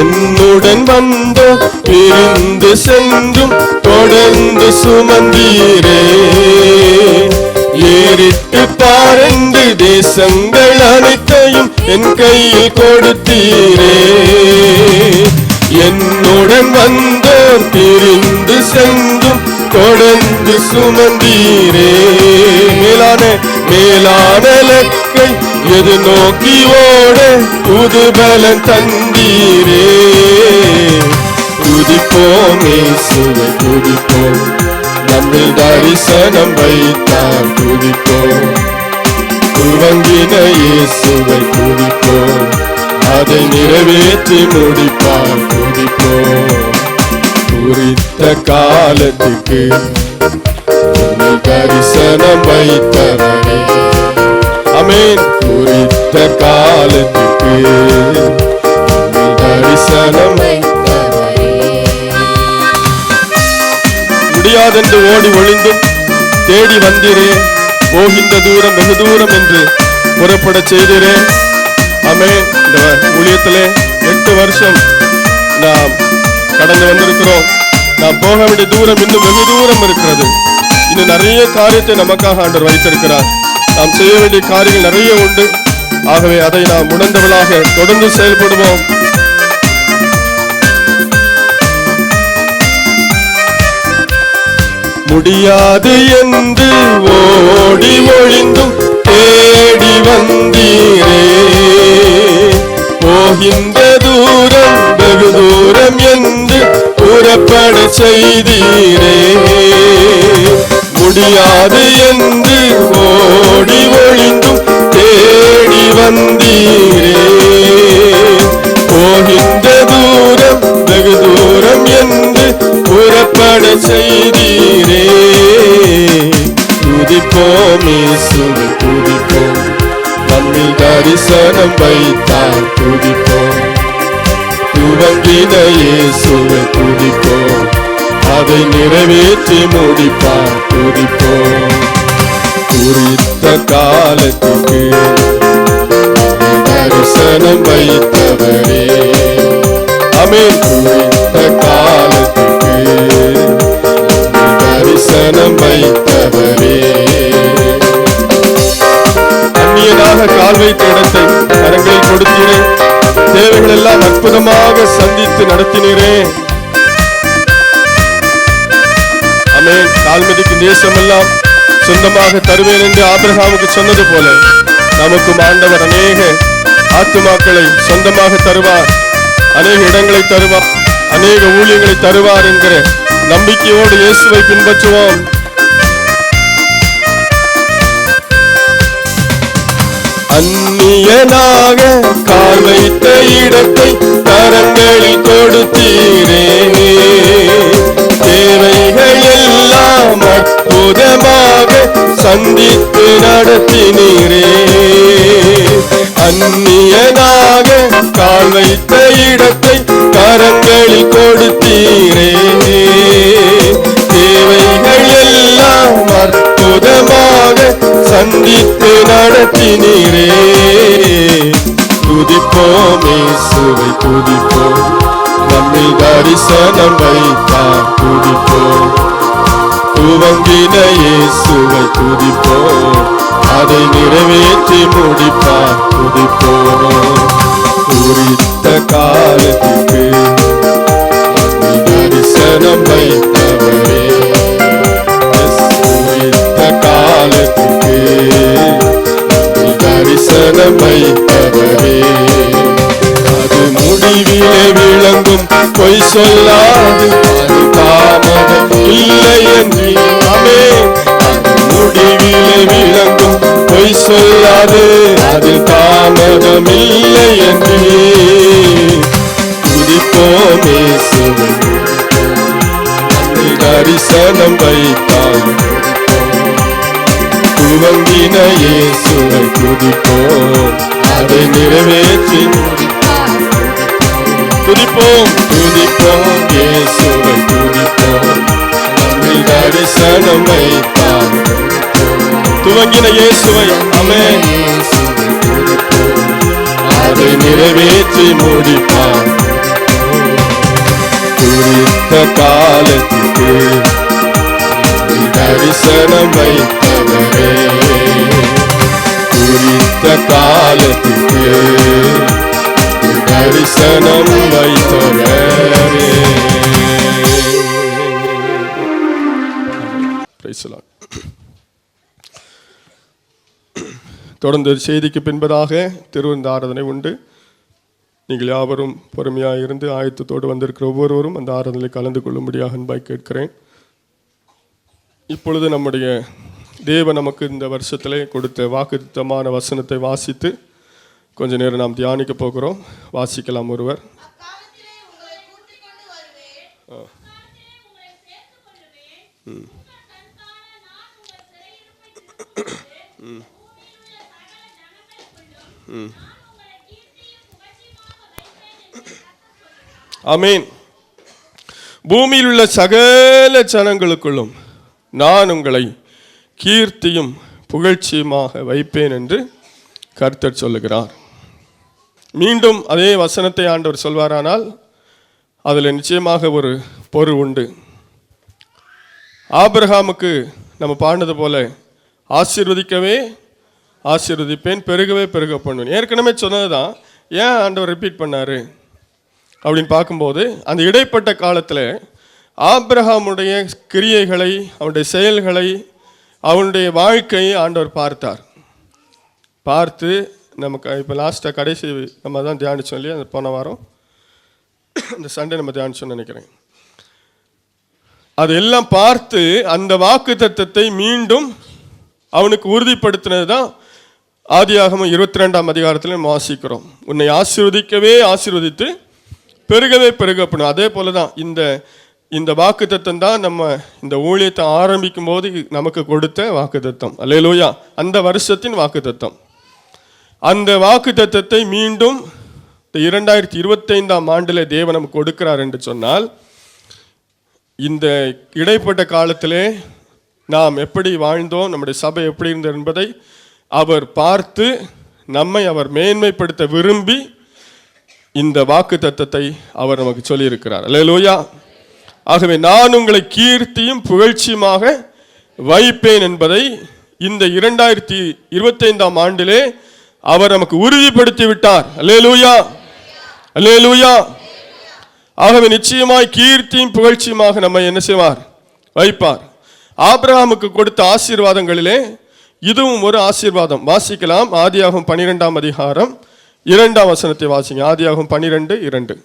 என்னுடன் வந்த பிரிந்து சென்றும் தொடர்ந்து சுமந்தீரே, ஏறிட்டு பாரண்டு தேசங்கள் அனைத்தையும் என் கையில் கொடுத்தீரே. என்னுடன் வந்தோர் பிரிந்து சென்றும் தொடர்ந்து சுமந்தீரே, மேலான இலக்கை எது நோக்கி ஓட புது பலன் தந்தீரே. துதிப்போம் இயேசுவை துதிப்போம், நம்மில் தரிசனம் வைத்தார் துதிப்போம். துவங்கின இயேசுவை துதிப்போம், அதை நிறைவேற்றி முடிப்பார் துதிப்போம். குறித்த காலத்துக்கு தரிசனம் வைத்தவரே. ஆமென். குறித்த காலத்துக்கு தரிசனம் வைத்தவரே. முடியாதென்று ஓடி ஒளிந்தும் தேடி வந்தீரே, போகின்ற தூரம் வெகு தூரம் என்று புறப்பட செய்தீரே. ஆமென். இந்த ஊழியத்திலே 8 வருஷம் நாம் கடந்து வந்திருக்கிறோம். நாம் போக வேண்டிய தூரம் இன்னும் வெகு தூரம் இருக்கிறது. இன்னும் நிறைய காரியத்தை நமக்காக ஆண்டவர் வைத்திருக்கிறார். நாம் செய்ய வேண்டிய காரியங்கள் நிறைய உண்டு. ஆகவே அதை நாம் உணர்ந்தவர்களாக தொடர்ந்து செயல்படுவோம். முடியாது என்று ஓடி ஒழிந்தும் தேடி வந்தீரே, போகின்ற தூரம் வெகு தூரம் என்று புறப்பட செய்தீரே. முடியாது என்று ஓடி ஒழிந்தும் தேடி வந்தீரே, போகின்ற தூரம் வெகு தூரம் என்று புறப்பட செய்தீரே. துதிப்போம் இயேசுவை துதிப்போம், நம்மில் தரிசனம் வைத்தார் துதிப்போம். துவங்கின இயேசுவை துதிப்போம், அதை நிறைவேற்றி முடிப்பார் துதிப்போம். குறித்த காலத்துக்கு தரிசனம் வைத்தவரே, ஆமென். குறித்த காலத்துக்கு தரிசனம் வைத்தவரே, அந்நியனாக கால் வைத்த இடத்தை கரங்களில் கொடுத்தீரே, தேவைகள் எல்லாம் அற்புதமாக சந்தித்து நடத்தினீரே. ஆமென். கால்மதிக்கு தேசமெல்லாம் சொந்தமாக தருவேன் என்று ஆபிரகாமுக்கு சொன்னது போல நமக்கும் ஆண்டவர் அநேக ஆத்துமாக்களை சொந்தமாக தருவார், அநேக இடங்களை தருவார், அநேக ஊழியங்களை தருவார் என்கிற நம்பிக்கையோடு இயேசுவை பின்பற்றுவோம். அந்நியனாக கால் வைத்த இடத்தை கரங்களில் கொடுத்தீரே, தேவைகள் எல்லாம் அற்புதமாக சந்தித்து நடத்தினீரே. அந்நியனாக கால் வைத்த இடத்தை கரங்களில் கொடுத்தீரே, தேவைகள் எல்லாம் அற்புதமாக சந்தித்து நடத்தினீரே. துதிப்போம் இயேசுவை துதிப்போம், நம்மில் தரிசனம் வைத்தார் துதிப்போம். துவங்கின இயேசுவை துதிப்போம், அதை நிறைவேற்றி முடிப்பார் துதிப்போம். குறித்த காலத்துக்கு தரிசனம் வைத்தவரே, குறித்த காலத்துக்கு தரிசனம் வைத்தவரே. அது முடிவிலே விளங்கும், பொய் சொல்லாது, அது தாமதம் இல்லை என்று. ஆமென். அது முடிவிலே விளங்கும், பொய் சொல்லாது, அது தாமதம் இல்லை என்று. துதிப்போம் இயேசுவை, தரிசனம் வைத்தார் துவங்கின இயேசுவை துதிப்போம், அதை நிறைவேற்றி துதிப்போம். துதிப்போம் இயேசுவை துதிப்போம், நம்மில் தரிசனம் வைத்தார் துவங்கின இயேசுவை, ஆமென், அதை நிறைவேற்றி முடிப்பார். குறித்த காலத்துக்கு தரிசனம் வைத்தவரே, குறித்த காலத்துக்கு தரிசனம் வைத்தவரே. Praise the Lord. தொடர்ந்து செய்திக்கு பின்பதாக திருவிருந்து ஆராதனை உண்டு. நீங்கள் யாவரும் பொறுமையாக இருந்து ஆயத்தத்தோடு வந்திருக்கிற ஒவ்வொருவரும் அந்த ஆராதனையில் கலந்து கொள்ளும்படியாக அன்பாய் கேட்கிறேன். இப்பொழுது நம்முடைய தேவன் நமக்கு இந்த வருஷத்திலே கொடுத்த வாக்குத்தத்தமான வசனத்தை வாசித்து கொஞ்ச நேரம் நாம் தியானிக்க போகிறோம். வாசிக்கலாம் ஒருவர். ஆமென். பூமியில் உள்ள சகல ஜனங்களுக்குள்ளும் நான் உங்களை கீர்த்தியும் புகழ்ச்சியுமாக வைப்பேன் என்று கர்த்தர் சொல்லுகிறார். மீண்டும் அதே வசனத்தை ஆண்டவர் சொல்வாரானால் அதில் நிச்சயமாக ஒரு பொருள் உண்டு. ஆபிரகாமுக்கு நம்ம பாடினது போல ஆசீர்வதிக்கவே ஆசீர்வதிப்பேன், பெருகவே பெருக பண்ணுவேன். ஏற்கனவே சொன்னது தான், ஏன் ஆண்டவர் ரிப்பீட் பண்ணார் அப்படின்னு பார்க்கும்போது, அந்த இடைப்பட்ட காலத்தில் ஆபிரகாமுடைய கிரியைகளை, அவனுடைய செயல்களை, அவனுடைய வாழ்க்கையை ஆண்டவர் பார்த்தார். பார்த்து நமக்கு இப்போ லாஸ்ட்டாக கடைசி நம்ம தான் தியானித்தோம் இல்லையா, அந்த போன வாரம் இந்த சண்டே நம்ம தியானிச்சோம்னு நினைக்கிறேன். அதெல்லாம் பார்த்து அந்த வாக்குத்தத்தத்தை மீண்டும் அவனுக்கு உறுதிப்படுத்தினது தான் ஆதியாகமம் 22ஆம் அதிகாரத்தில் நம்ம வாசிக்கிறோம். உன்னை ஆசீர்வதிக்கவே ஆசீர்வதித்து பெருகவே பெருக பண்ணும். அதே போல தான் இந்த வாக்குத்தத்தம் தான் நம்ம இந்த ஊழியத்தை ஆரம்பிக்கும் போது நமக்கு கொடுத்த வாக்குத்தத்தம். அல்லேலூயா. அந்த வருஷத்தின் வாக்குத்தத்தம். அந்த வாக்குத்தத்தத்தை மீண்டும் 2025ஆம் ஆண்டில் தேவன் நமக்கு கொடுக்கிறார் என்று சொன்னால், இந்த இடைப்பட்ட காலத்திலே நாம் எப்படி வாழ்ந்தோம், நம்முடைய சபை எப்படி இருந்தது என்பதை அவர் பார்த்து நம்மை அவர் மேன்மைப்படுத்த விரும்பி இந்த வாக்குத்தத்தத்தை அவர் நமக்கு சொல்லியிருக்கிறார். அல்லேலூயா. ஆகவே நான் உங்களை கீர்த்தியும் புகழ்ச்சியுமாக வைப்பேன் என்பதை இந்த 2025ஆம் ஆண்டிலே அவர் நமக்கு உறுதிப்படுத்தி விட்டார். அல்லேலூயா, அல்லேலூயா. ஆகவே நிச்சயமாய் கீர்த்தியும் புகழ்ச்சியுமாக நம்ம என்ன செய்வார், வைப்பார். ஆபிரகாமுக்கு கொடுத்த ஆசீர்வாதங்களிலே இதுவும் ஒரு ஆசீர்வாதம். வாசிக்கலாம். ஆதியாகமம் 12ஆம் அதிகாரம் 2ஆம் வசனத்தை வாசிங்க. ஆதியாகமம் 12:2.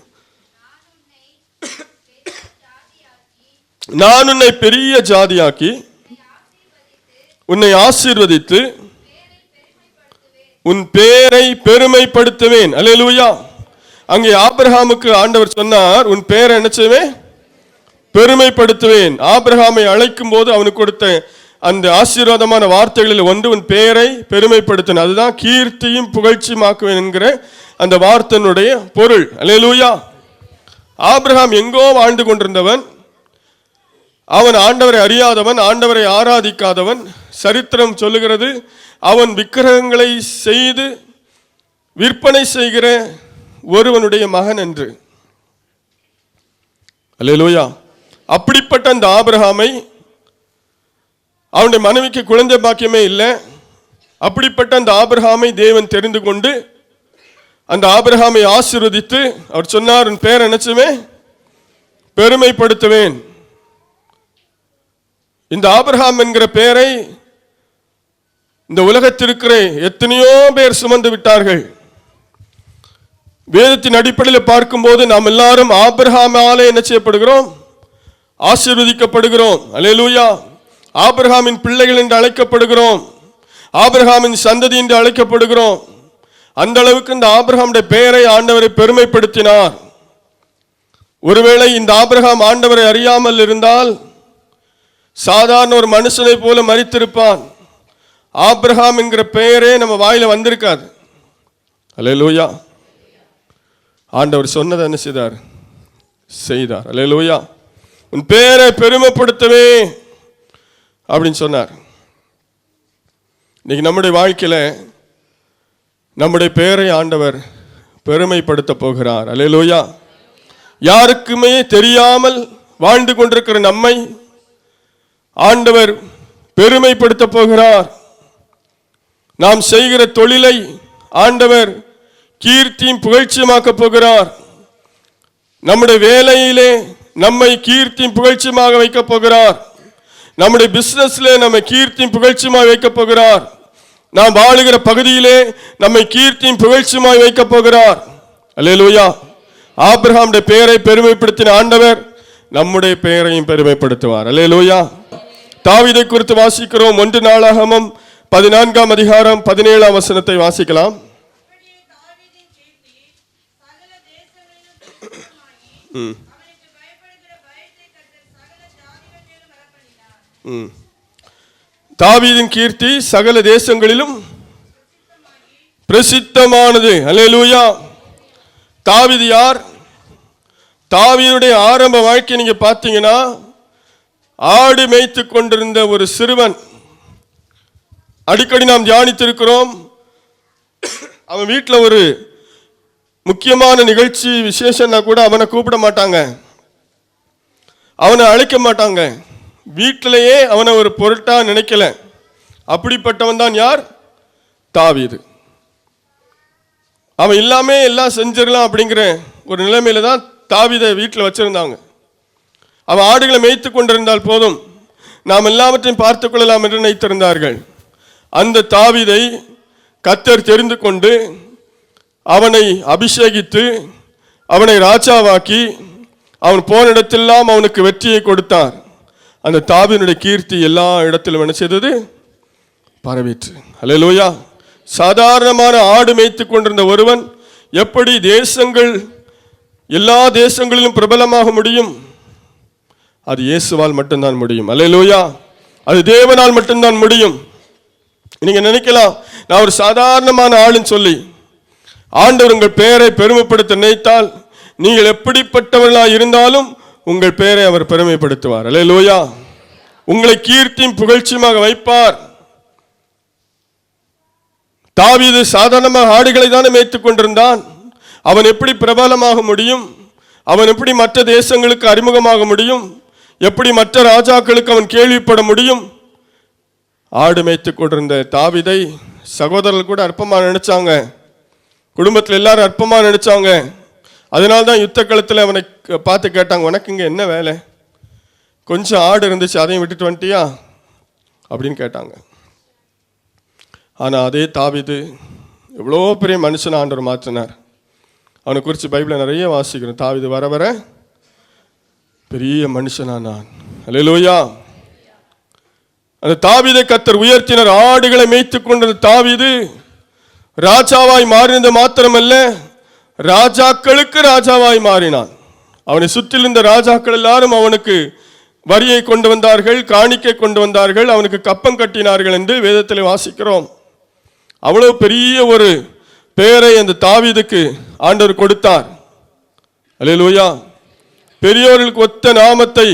நான் உன்னை பெரிய ஜாதியாக்கி உன்னை ஆசீர்வதித்து உன் பேரை பெருமைப்படுத்துவேன். அல்லேலூயா. அங்கே ஆபிரகாமுக்கு ஆண்டவர் சொன்னார், உன் பேரை என்ன செய்வேன், பெருமைப்படுத்துவேன். ஆபிரகாமை அழைக்கும் போது அவனுக்கு கொடுத்த அந்த ஆசீர்வாதமான வார்த்தைகளில் ஒன்று உன் பேரை பெருமைப்படுத்தின. அதுதான் கீர்த்தியும் புகழ்ச்சியுமாக்குவேன் என்கிற அந்த வார்த்தையினுடைய பொருள். அல்லேலூயா. ஆபிரகாம் எங்கோ வாழ்ந்து கொண்டிருந்தவன். அவன் ஆண்டவரை அறியாதவன், ஆண்டவரை ஆராதிக்காதவன். சரித்திரம் சொல்லுகிறது, அவன் விக்கிரகங்களை செய்து விற்பனை செய்கிற ஒருவனுடைய மகன் என்று. அல்லேலூயா. அப்படிப்பட்ட அந்த ஆபிரகாமை, அவனுடைய மனைவிக்கு குழந்தை பாக்கியமே இல்லை. அப்படிப்பட்ட அந்த ஆபிரகாமை தேவன் தெரிந்து கொண்டு அந்த ஆபிரகாமை ஆசீர்வதித்து அவர் சொன்னார், உன் பேர் என்னச்சுமே பெருமைப்படுத்துவேன். இந்த ஆபிரகாம் என்கிற பெயரை இந்த உலகத்திற்கிற எத்தனையோ பேர் சுமந்து விட்டார்கள். வேதத்தின் அடிப்படையில் பார்க்கும்போது நாம் எல்லாரும் ஆபிரகாமாலே என்ன செய்யப்படுகிறோம், ஆசீர்வதிக்கப்படுகிறோம். அல்லேலூயா. ஆபிரகாமின் பிள்ளைகள் என்று அழைக்கப்படுகிறோம். ஆபிரகாமின் சந்ததி என்று அழைக்கப்படுகிறோம். அந்த அளவுக்கு இந்த ஆபிரகாமுடைய பெயரை ஆண்டவரை பெருமைப்படுத்தினார். ஒருவேளை இந்த ஆபிரகாம் ஆண்டவரை அறியாமல் இருந்தால் சாதாரண ஒரு மனுஷனை போல மரித்திருப்பான். ஆபிரகாம் என்கிற பெயரே நம்ம வாயில வந்திருக்காது. அல்லேலூயா. ஆண்டவர் சொன்னதை என்ன செய்தார். அல்லேலூயா. உன் பேரை பெருமைப்படுத்தவே அப்படின்னு சொன்னார். இன்னைக்கு நம்முடைய வாழ்க்கையில நம்முடைய பெயரை ஆண்டவர் பெருமைப்படுத்த போகிறார். அல்லேலூயா. யாருக்குமே தெரியாமல் வாழ்ந்து கொண்டிருக்கிற நம்மை ஆண்டவர் பெருமைப்படுத்த போகிறார். நாம் செய்கிற தொழிலை ஆண்டவர் கீர்த்தியும் புகழ்ச்சியுமாக்க போகிறார். நம்முடைய வேலையிலே நம்மை கீர்த்தியும் புகழ்ச்சியுமாக வைக்க போகிறார். நம்முடைய பிசினஸ்ல நம்மை கீர்த்தியும் புகழ்ச்சியுமாக வைக்க போகிறார். நாம் வாழுகிற பகுதியிலே நம்மை கீர்த்தியும் புகழ்ச்சியுமாக வைக்க போகிறார். அல்லேலூயா. ஆபிரகாமுடைய பெயரை பெருமைப்படுத்தின ஆண்டவர் நம்முடைய பெயரையும் பெருமைப்படுத்துவார். அல்லேலூயா. தாவீதை குறித்து வாசிக்கிறோம். 1 நாளாகமம் 14ஆம் அதிகாரம் 17ஆம் வசனத்தை வாசிக்கலாம். தாவீதின் கீர்த்தி சகல தேசங்களிலும் பிரசித்தமானது. அல்லேலூயா. தாவீது யார்? தாவீதுடைய ஆரம்ப வாழ்க்கை நீங்க பார்த்தீங்கன்னா, ஆடு மேய்த்து கொண்டிருந்த ஒரு சிறுவன். அடிக்கடி நாம் தியானித்திருக்கிறோம். அவன் வீட்டில் ஒரு முக்கியமான நிகழ்ச்சி விசேஷம்னா கூட அவனை கூப்பிட மாட்டாங்க, அவனை அழைக்க மாட்டாங்க. வீட்டிலேயே அவனை ஒரு பொருட்டா நினைக்கல. அப்படிப்பட்டவன் தான் யார்? தாவீது. அவன் எல்லாமே எல்லாம் செஞ்சிடலாம் அப்படிங்கிற ஒரு நிலைமையில தான் தாவீதை வீட்டில் வச்சிருந்தாங்க. அவன் ஆடுகளை மேய்த்து கொண்டிருந்தால் போதும், நாம் எல்லாவற்றையும் பார்த்து கொள்ளலாம் என்று நினைத்திருந்தார்கள். அந்த தாவீதை கர்த்தர் தெரிந்து கொண்டு அவனை அபிஷேகித்து அவனை ராஜாவாக்கி அவன் போன இடத்தெல்லாம் அவனுக்கு வெற்றியை கொடுத்தார். அந்த தாவீதுடைய கீர்த்தி எல்லா இடத்திலும் என்ன செய்தது? பரவிற்று. அல்லேலூயா. சாதாரணமான ஆடு மேய்த்து கொண்டிருந்த ஒருவன் எப்படி தேசங்கள் எல்லா தேசங்களிலும் பிரபலமாக முடியும்? அது இயேசுவால் மட்டும்தான் முடியும். அல்லேலூயா. அது தேவனால் மட்டும்தான் முடியும். நீங்க நினைக்கலாம், நான் ஒரு சாதாரணமான ஆளுன்னு சொல்லி. ஆண்டவர் உங்கள் பெயரை பெருமைப்படுத்த நினைத்தால் நீங்கள் எப்படிப்பட்டவர்களாக இருந்தாலும் உங்கள் பெயரை அவர் பெருமைப்படுத்துவார். அல்லேலூயா. உங்களை கீர்த்தியும் புகழ்ச்சியுமாக வைப்பார். தாவீது சாதாரணமாக ஆடுகளை தானே மேய்த்துக் கொண்டிருந்தான். அவன் எப்படி பிரபலமாக முடியும்? அவன் எப்படி மற்ற தேசங்களுக்கு அறிமுகமாக முடியும்? எப்படி மற்ற ராஜாக்களுக்கு அவன் கேள்விப்பட முடியும்? ஆடு மேய்த்துக் கொண்டிருந்த தாவீதை சகோதரர்கள் கூட அற்பமாக நினைச்சாங்க, குடும்பத்தில் எல்லாரும் அற்பமாக நினைச்சாங்க. அதனால்தான் யுத்த களத்தில் அவனை பார்த்து கேட்டாங்க, உனக்கு இங்கே என்ன வேலை? கொஞ்சம் ஆடு இருந்துச்சு, அதையும் விட்டுட்டு வந்துட்டியா அப்படின்னு கேட்டாங்க. ஆனால் அதே தாவீது எவ்வளோ பெரிய மனுஷன் ஆண்டவர் மாற்றினார். அவனை குறித்து பைபிளை நிறைய வாசிக்கிறேன். தாவீது வர வர பெரிய மனுஷனானான். அல்லேலூயா. அந்த தாவீதை கர்த்தர் உயர்த்தினர். ஆடுகளை மேய்த்து கொண்ட தாவீது ராஜாவாய் மாறினது மாத்திரமல்ல, ராஜாக்களுக்கு ராஜாவாய் மாறினான். அவனை சுற்றிலிருந்த ராஜாக்கள் எல்லாரும் அவனுக்கு வரியை கொண்டு வந்தார்கள், காணிக்கை கொண்டு வந்தார்கள், அவனுக்கு கப்பம் கட்டினார்கள் என்று வேதத்தில் வாசிக்கிறோம். அவ்வளவு பெரிய ஒரு பெயரை அந்த தாவீதுக்கு ஆண்டவர் கொடுத்தார். அல்லேலூயா. பெரியோர்களுக்கு ஒத்த நாமத்தை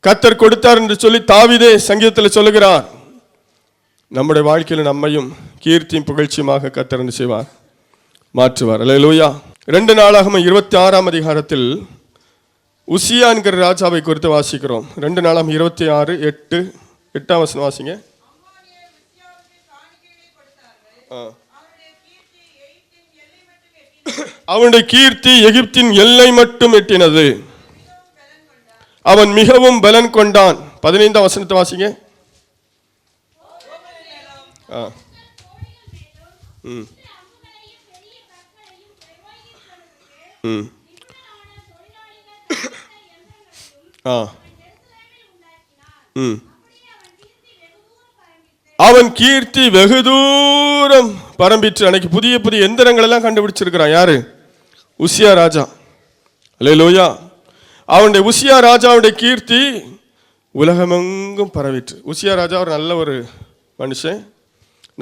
கர்த்தர் கொடுத்தார் என்று சொல்லி தாவீதே சங்கீதத்தில் சொல்லுகிறார். நம்முடைய வாழ்க்கையில் நம்மையும் கீர்த்தியும் புகழ்ச்சியுமாக கர்த்தர் என்ன செய்வார்? மாற்றுவார். அல்லேலூயா. 2 நாளாகமம் 26ஆம் அதிகாரத்தில் உசியா என்கிற ராஜாவை குறித்து வாசிக்கிறோம். 2 நாளாகமம் 26:8 வசனம் வாசிங்க. அவனுடைய கீர்த்தி எகிப்தின் எல்லை மட்டும் எட்டினது, அவன் மிகவும் பலன் கொண்டான். 15ஆம் வசனத்தை வாசிங்க. அவன் கீர்த்தி வெகு தூரம் பரம்பிற்று. அன்னைக்கு புதிய புதிய எந்திரங்கள் எல்லாம் கண்டுபிடிச்சிருக்கிறான். யாரு? உசியா ராஜா. அல்லேலூயா. அவனுடைய உசியா ராஜாவுடைய கீர்த்தி உலகமெங்கும் பரவிற்று. உசியா ராஜா ஒரு நல்ல ஒரு மனுஷன்,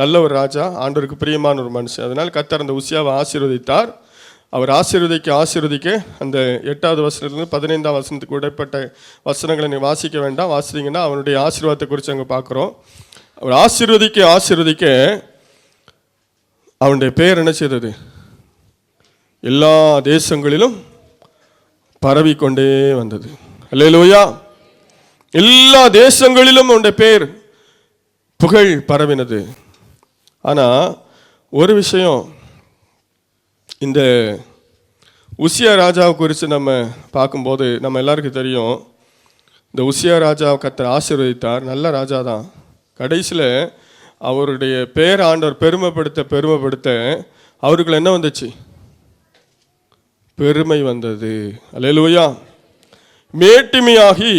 நல்ல ஒரு ராஜா, ஆண்டவருக்கு பிரியமான ஒரு மனுஷன். அதனால் கர்த்தர் அந்த உசியாவை ஆசீர்வதித்தார். அவர் ஆசீர்வதிக்க அந்த 8வது வசனத்திலிருந்து 15ஆம் வசனத்துக்கு இடைப்பட்ட வசனங்களை நீங்கள் வாசிக்க வேண்டாம். வாசித்தீங்கன்னா அவனுடைய ஆசீர்வாதத்தை குறித்து அங்கே பார்க்குறோம். அவர் ஆசீர்வதிக்க அவனுடைய பெயர் என்ன செய்தது? எல்லா தேசங்களிலும் பரவிக்கொண்டே வந்தது. அல்லேலூயா. எல்லா தேசங்களிலும் அவனுடைய பெயர் புகழ் பரவினது. ஆனால் ஒரு விஷயம், இந்த உசியா ராஜாவை குறித்து நம்ம பார்க்கும்போது நம்ம எல்லாருக்கும் தெரியும், இந்த உசியா ராஜாவை கர்த்தர் ஆசீர்வதித்தார். நல்ல ராஜா தான். கடைசியில் அவருடைய பேர் ஆண்டவர் பெருமைப்படுத்த அவருக்குள்ள என்ன வந்துச்சு? பெருமை வந்தது. அல்லேலூயா. மேட்டிமையாகி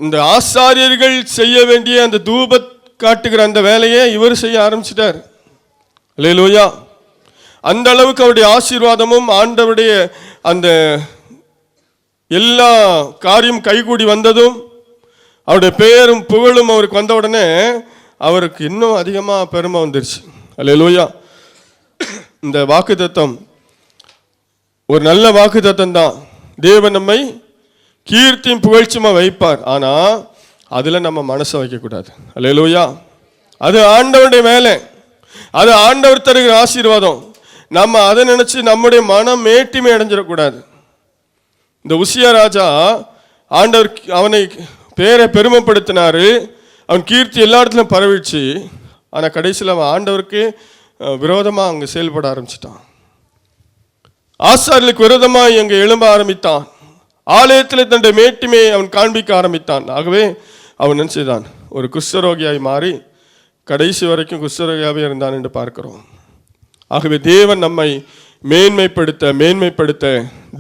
இந்த ஆசாரியர்கள் செய்ய வேண்டிய அந்த தூப காட்டுகிற அந்த வேலையை இவர் செய்ய ஆரம்பிச்சிட்டார். அல்லேலூயா. அந்த அளவுக்கு அவருடைய ஆசீர்வாதமும் ஆண்டவருடைய அந்த எல்லா காரியம் கைகூடி வந்ததும் அவருடைய பெயரும் புகழும் அவருக்கு வந்த உடனே அவருக்கு இன்னும் அதிகமாக பெருமை வந்துருச்சு. அல்லேலூயா. இந்த வாக்குத்தத்தம் ஒரு நல்ல வாக்குத்தத்தம் தான். தேவன் நம்மை கீர்த்தியும் புகழ்ச்சியுமா வைப்பார். ஆனால் அதில் நம்ம மனசை வைக்கக்கூடாது. அல்லேலூயா. அது ஆண்டவருடைய வேலை, அது ஆண்டவர் தருகிற ஆசீர்வாதம். நம்ம அதை நினைச்சு நம்முடைய மனம் மேட்டிமை அடைஞ்சிடக்கூடாது. இந்த உசியா ராஜா ஆண்டவர் அவனை பேரை பெருமைப்படுத்தினாரு, அவன் கீர்த்தி எல்லா இடத்துலையும் பரவிடுச்சு. ஆனால் கடைசியில் அவன் ஆண்டவருக்கு விரோதமாக அங்கே செயல்பட ஆரம்பிச்சிட்டான். ஆசாரியர்களுக்கு விரோதமாக அங்கே எழும்ப ஆரம்பித்தான். ஆலயத்தில் தன்னுடைய மேட்டிமையை அவன் காண்பிக்க ஆரம்பித்தான். ஆகவே அவன் நினைச்சுதான் ஒரு குஷ்டரோகியாய் மாறி கடைசி வரைக்கும் குஷ்டரோகியாகவே இருந்தான் என்று பார்க்கிறோம். ஆகவே தேவன் நம்மை மேன்மைப்படுத்த,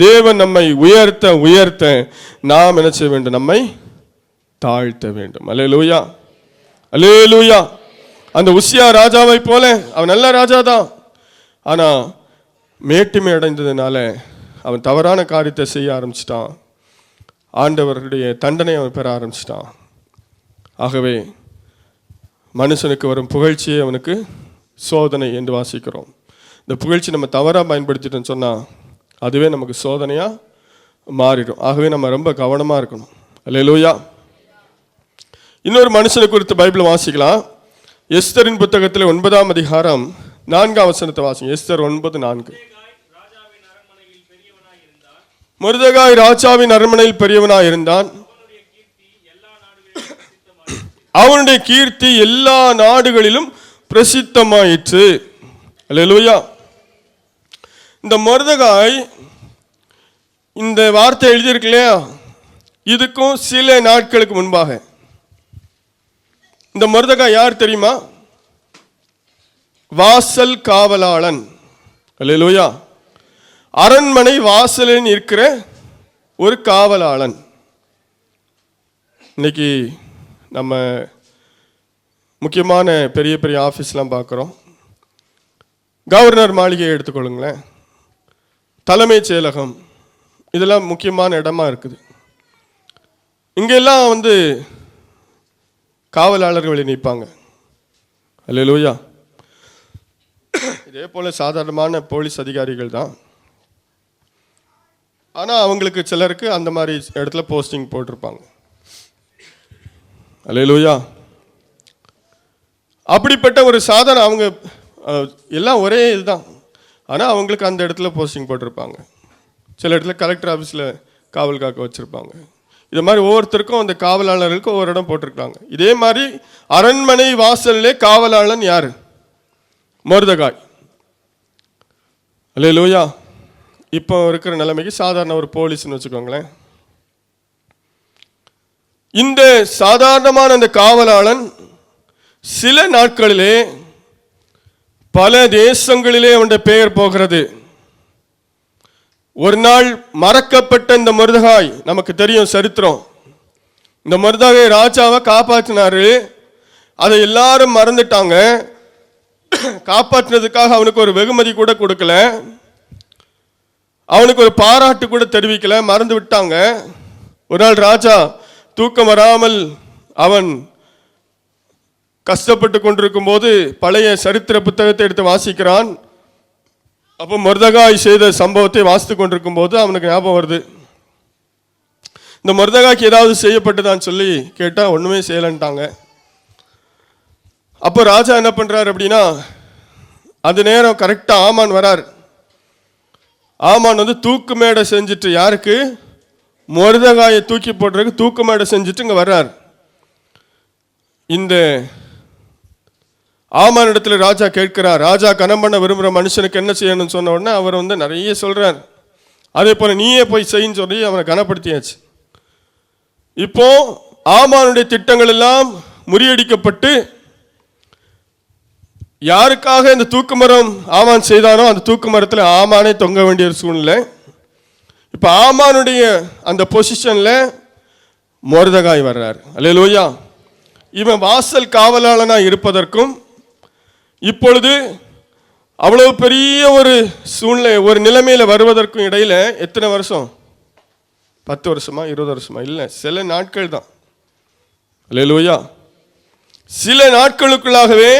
தேவன் நம்மை உயர்த்த நாம் என்ன செய்ய வேண்டும்? நம்மை தாழ்த்த வேண்டும். அல்லேலூயா, அல்லேலூயா. அந்த உசியா ராஜாவை போல அவன் நல்ல ராஜா தான், ஆனால் மேட்டிமை அடைந்ததுனால அவன் தவறான காரியத்தை செய்ய ஆரம்பிச்சிட்டான். ஆண்டவருடைய தண்டனை அவன் பெற ஆரம்பிச்சிட்டான். ஆகவே மனுஷனுக்கு வரும் புகழ்ச்சியே அவனுக்கு சோதனை என்று வாசிக்கிறோம். இந்த புகழ்ச்சி நம்ம தவறாக பயன்படுத்திட்டோன்னு சொன்னால் அதுவே நமக்கு சோதனையாக மாறிடும். ஆகவே நம்ம ரொம்ப கவனமாக இருக்கணும். அல்லேலூயா. இன்னொரு மனுஷனை குறித்து பைபிள் வாசிக்கலாம். எஸ்தரின் புத்தகத்தில் 9ஆம் அதிகாரம் 4ஆம் வசனத்தை வாசிங்க. எஸ்தர் 9:4. மொர்தெகாய் ராஜாவின் அரண்மனையில் பெரியவனாய் இருந்தான். அவனுடைய கீர்த்தி எல்லா நாடுகளிலும் பிரசித்தமாயிற்று. அல்லேலூயா. இந்த மொர்தெகாய் இந்த வார்த்தை எழுதியிருக்கு இல்லையா, இதுக்கும் சில நாட்களுக்கு முன்பாக இந்த மொர்தெகாய் யார் தெரியுமா? வாசல் காவலாளன். அல்லேலூயா. அரண்மனை வாசலில் இருக்கிற ஒரு காவலாளன். இன்னைக்கு நம்ம முக்கியமான பெரிய பெரிய ஆஃபீஸ்லாம் பார்க்குறோம். கவர்னர் மாளிகையை எடுத்துக்கொள்ளுங்களேன், தலைமைச் செயலகம், இதெல்லாம் முக்கியமான இடமா இருக்குது. இங்கெல்லாம் காவலாளர்கள் நிற்பாங்க. அல்லேலூயா. இதே போல சாதாரணமான போலீஸ் அதிகாரிகள் தான். ஆனால் அவங்களுக்கு சிலருக்கு அந்த மாதிரி இடத்துல போஸ்டிங் போட்டிருப்பாங்க. அல்லேலூயா. அப்படிப்பட்ட ஒரு சாதாரண அவங்க எல்லாம் ஒரே இதுதான், ஆனால் அவங்களுக்கு அந்த இடத்துல போஸ்டிங் போட்டிருப்பாங்க. சில இடத்துல கலெக்டர் ஆஃபீஸில் காவல் காக்க வச்சுருப்பாங்க. இது மாதிரி ஒவ்வொருத்தருக்கும் அந்த காவலாளர்களுக்கும் ஒவ்வொரு இடம் போட்டிருக்காங்க. இதே மாதிரி அரண்மனை வாசலிலே காவலாளன் யார்? மொர்தெகாய். அல்லேலூயா. இப்போ இருக்கிற நிலைமைக்கு சாதாரண ஒரு போலீஸ்னு வச்சுக்கோங்களேன். இந்த சாதாரணமான அந்த காவலாளன் சில நாட்களிலே பல தேசங்களிலே அவனுடைய பெயர் போகிறது. ஒரு நாள் மறக்கப்பட்ட இந்த மொர்தெகாய், நமக்கு தெரியும் சரித்திரம், இந்த மொர்தெகாய் ராஜாவை காப்பாற்றினாரு. அதை எல்லாரும் மறந்துட்டாங்க. காப்பாற்றினதுக்காக அவனுக்கு ஒரு வெகுமதி கூட கொடுக்கல, அவனுக்கு ஒரு பாராட்டு கூட தெரிவிக்கல, மறந்து விட்டாங்க. ஒரு நாள் ராஜா தூக்கம் வராமல் அவன் கஷ்டப்பட்டு கொண்டிருக்கும் போது பழைய சரித்திர புத்தகத்தை எடுத்து வாசிக்கிறான். அப்போ மொர்தெகாய் செய்த சம்பவத்தை வாசித்து கொண்டிருக்கும் போது அவனுக்கு ஞாபகம் வருது, இந்த மொர்தெகாய்க்கு ஏதாவது செய்யப்பட்டுதான்னு சொல்லி கேட்டால் ஒன்றுமே செய்யலன்ட்டாங்க. அப்போ ராஜா என்ன பண்ணுறாரு அப்படின்னா, அது நேரம் கரெக்டாக ஆமான் வரார். ஆமான் தூக்கு மேடை செஞ்சுட்டு, யாருக்கு? மொர்தெகாயை தூக்கி போடுறதுக்கு தூக்கு மேடை செஞ்சுட்டு இங்கே வர்றார். இந்த ஆமான் இடத்துல ராஜா கேட்கிறார், ராஜா கனம் பண்ண விரும்புகிற மனுஷனுக்கு என்ன செய்யணும்னு சொன்ன உடனே அவர் நிறைய சொல்கிறார். அதே போல் நீயே போய் செய்யின்னு சொல்லி அவனை கனப்படுத்தியாச்சு. இப்போ ஆமானுடைய திட்டங்கள் எல்லாம் முறியடிக்கப்பட்டு யாருக்காக இந்த தூக்கு மரம் ஆமான் செய்தானோ அந்த தூக்கு மரத்தில் ஆமானே தொங்க வேண்டிய ஒரு சூழ்நிலை. இப்போ ஆமானுடைய அந்த பொசிஷனில் மொர்தெகாய் வர்றார். அல்லேலூயா. இவன் வாசல் காவலாளனாக இருப்பதற்கும் இப்பொழுது அவ்வளவு பெரிய ஒரு சூழ்நிலை, ஒரு நிலைமையில் வருவதற்கும் இடையில் எத்தனை வருஷம்? 10 வருஷமா 20 வருஷமா? இல்லை, சில நாட்கள் தான். அல்லேலூயா. சில நாட்களுக்குள்ளாகவே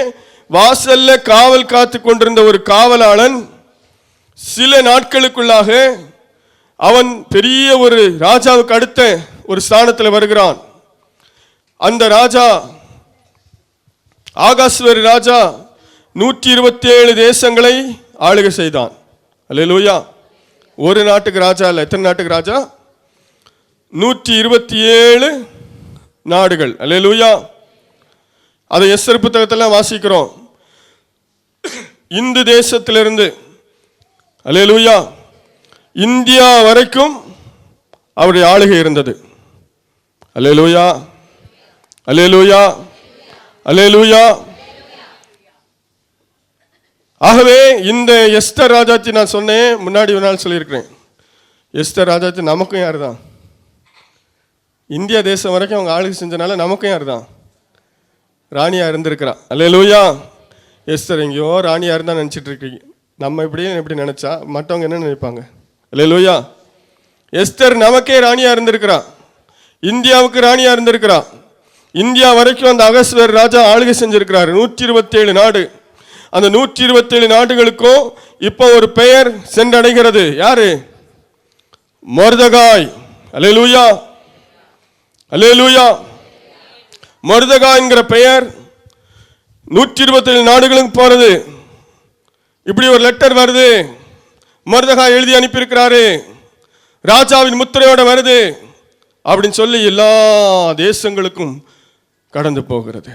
வாசல்ல காவல் காத்து கொண்டிருந்த ஒரு காவலாளன் சில நாட்களுக்குள்ளாக அவன் பெரிய ஒரு ராஜாவுக்கு அடுத்த ஒரு ஸ்தானத்தில் வருகிறான். அந்த ராஜா ஆகாஸ்வேரு ராஜா 127 தேசங்களை ஆளுகை செய்தான். அல்லேலூயா. ஒரு நாட்டுக்கு ராஜா இல்லை. எத்தனை நாட்டுக்கு ராஜா? 127 நாடுகள். அல்லேலூயா. அதை எஸ்தர் புத்தகத்தில் வாசிக்கிறோம். இந்து தேசத்திலிருந்து அல்லேலூயா இந்தியா வரைக்கும் அவருடைய ஆளுகை இருந்தது. அல்லேலூயா, அல்லேலூயா, அல்லேலூயா. ஆகவே இந்த எஸ்தர் ராஜாத்தி நான் சொன்னேன், முன்னாடி ஒரு நாள் சொல்லியிருக்கிறேன். எஸ்தர் ராஜாத்தி நமக்கும் யார் தான்? இந்தியா தேசம் வரைக்கும் அவங்க ஆளுகை செஞ்சனால நமக்கும் யார் தான்? ராணியா இருந்திருக்கிறா. அல்லேலூயா. எஸ்தர் எங்கேயோ ராணியா இருந்தா நினைச்சிட்டு இருக்கீங்க. நம்ம எப்படி நினைச்சா மற்றவங்க என்ன நினைப்பாங்க? அல்லேலூயா. எஸ்தர் நமக்கே ராணியா இருந்திருக்கிறா. இந்தியாவுக்கு ராணியா இருந்திருக்கிறா. இந்தியா வரைக்கும் அந்த அகஸ்வேர் ராஜா ஆளுகை செஞ்சிருக்கிறார். 127 நாடு. அந்த 127 நாடுகளுக்கும் இப்போ ஒரு பெயர் சென்றடைகிறது. யாரு? மொர்தெகாய். அல்லேலூயா, அல்லேலூயா. மொர்தெகாய் என்கிற பெயர் 127 நாடுகளுக்கு போறது. இப்படி ஒரு லெட்டர் வருது. மொர்தெகாய் எழுதி அனுப்பியிருக்கிறாரு. ராஜாவின் முத்திரையோட வருது அப்படின்னு சொல்லி எல்லா தேசங்களுக்கும் கடந்து போகிறது.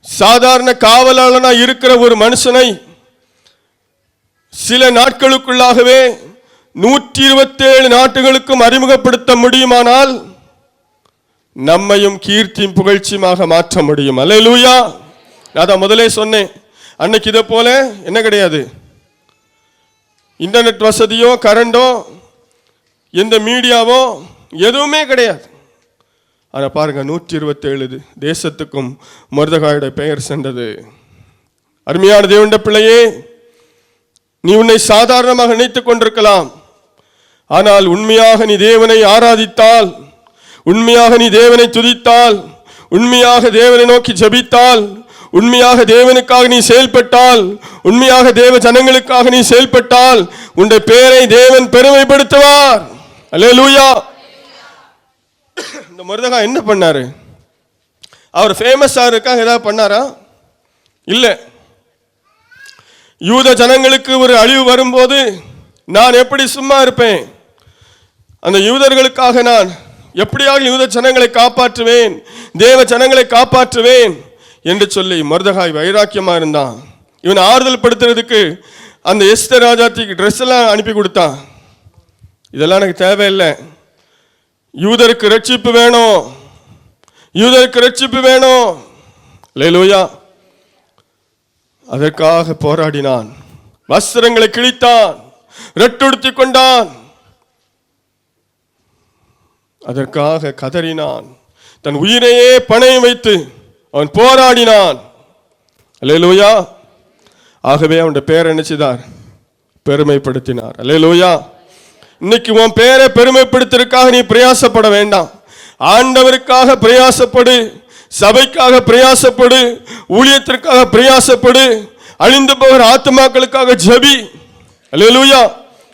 சாதாரண காவலாளனா இருக்கிற ஒரு மனுஷனை சில நாட்களுக்குள்ளாகவே 127 நாட்டுகளுக்கும் அறிமுகப்படுத்த முடியுமானால் நம்மையும் கீர்த்தியும் புகழ்ச்சியுமாக மாற்ற முடியும். அல்லேலூயா. நான் முதலே சொன்னேன், அன்னைக்கு இதை போல என்ன கிடையாது, இன்டர்நெட் வசதியோ கரண்டோ எந்த மீடியாவோ எதுவுமே கிடையாது. ஆனால் பாருங்க, 127 தேசத்துக்கும் மொர்தெகாயுடைய பெயர் சென்றது. அருமையான தேவனுடைய பிள்ளையே, நீ உன்னை சாதாரணமாக நினைத்துக் கொண்டிருக்கலாம். ஆனால் உண்மையாக நீ தேவனை ஆராதித்தால், உண்மையாக நீ தேவனை துதித்தால், உண்மையாக தேவனை நோக்கி ஜெபித்தால், உண்மையாக தேவனுக்காக நீ செயல்பட்டால், உண்மையாக தேவ ஜனங்களுக்காக நீ செயல்பட்டால் உன்னுடைய பெயரை தேவன் பெருமைப்படுத்துவார். அல்லேலூயா. இந்த மொர்தெகாய் என்ன பண்ணாரு? அவர் ஃபேமஸ் ஆகிறதுக்காக ஏதாவது பண்ணாரா? இல்லை. யூத ஜனங்களுக்கு ஒரு அழிவு வரும்போது நான் எப்படி சும்மா இருப்பேன்? அந்த யூதர்களுக்காக நான் எப்படியாக யூத ஜனங்களை காப்பாற்றுவேன், தேவ ஜனங்களை காப்பாற்றுவேன் என்று சொல்லி மொர்தெகாய் வைராக்கியமா இருந்தான். இவன் ஆறுதல் படுத்துறதுக்கு அந்த எஸ்தர் ராஜாத்திக்கு ட்ரெஸ் எல்லாம் அனுப்பி கொடுத்தான். இதெல்லாம் எனக்கு தேவையில்லை, யூதருக்கு ரட்சிப்பு வேணும், யூதருக்கு ரட்சிப்பு வேணும். அல்லேலூயா. அதற்காக போராடினான். வஸ்திரங்களை கிழித்தான், ரெட்டுடுத்தி கொண்டான், அதற்காக கதறினான். தன் உயிரையே பணயம் வைத்து அவன் போராடினான். அல்லேலூயா. ஆகவே அவனுடைய பேரை என்ன செய்தார்? பெருமைப்படுத்தினார். அல்லேலூயா. இன்னைக்கு உன் பேரை பெருமைப்படுத்துறதுக்காக நீ பிரயாசப்பட வேண்டாம். ஆண்டவருக்காக பிரயாசப்படு, சபைக்காக பிரயாசப்படு, ஊழியத்திற்காக பிரயாசப்படு, அழிந்து போகிற ஆத்துமாக்களுக்காக ஜெபி. அல்லேலூயா.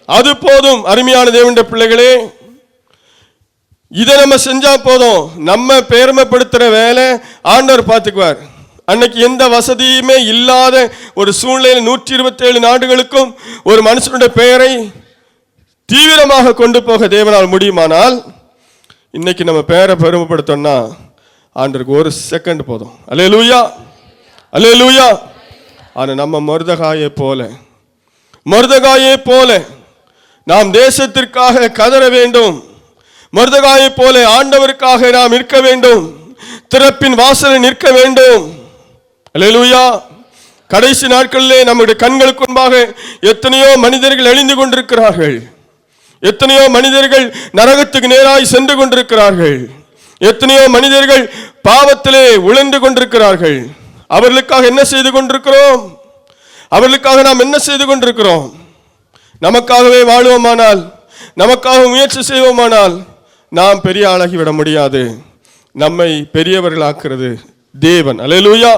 அது போதும். அருமையான தேவனுடைய பிள்ளைகளே, இதை நம்ம செஞ்சா போதும். நம்ம பெருமைப்படுத்துற வேலை ஆண்டவர் பார்த்துக்குவார். அன்னைக்கு எந்த வசதியுமே இல்லாத ஒரு சூழ்நிலையில் 127 நாடுகளுக்கும் ஒரு மனுஷனுடைய பெயரை தீவிரமாக கொண்டு போக தேவனால் முடியுமானால், இன்னைக்கு நம்ம பெயரை பெருமைப்படுத்தோம்னா ஆண்டருக்கு ஒரு செகண்ட் போதும். அல்லேலூயா, அல்லேலூயா. ஆனால் நம்ம மொர்தெகாயை போல நாம் தேசத்திற்காக கதற வேண்டும். மொர்தெகாயை போல ஆண்டவருக்காக நாம் நிற்க வேண்டும். திறப்பின் வாசலில் நிற்க வேண்டும். அல்லேலூயா. கடைசி நாட்களிலே நம்முடைய கண்களுக்கு முன்பாக எத்தனையோ மனிதர்கள் அழிந்து கொண்டிருக்கிறார்கள். எத்தனையோ மனிதர்கள் நரகத்துக்கு நேராய் சென்று கொண்டிருக்கிறார்கள். எத்தனையோ மனிதர்கள் பாவத்திலே உழன்று கொண்டிருக்கிறார்கள். அவர்களுக்காக என்ன செய்து கொண்டிருக்கிறோம்? அவர்களுக்காக நாம் என்ன செய்து கொண்டிருக்கிறோம்? நமக்காகவே வாழுவோமானால், நமக்காக முயற்சி செய்வோமானால் நாம் பெரிய ஆளாகிவிட முடியாது. நம்மை பெரியவர்களாக்குறது தேவன். அல்லேலூயா.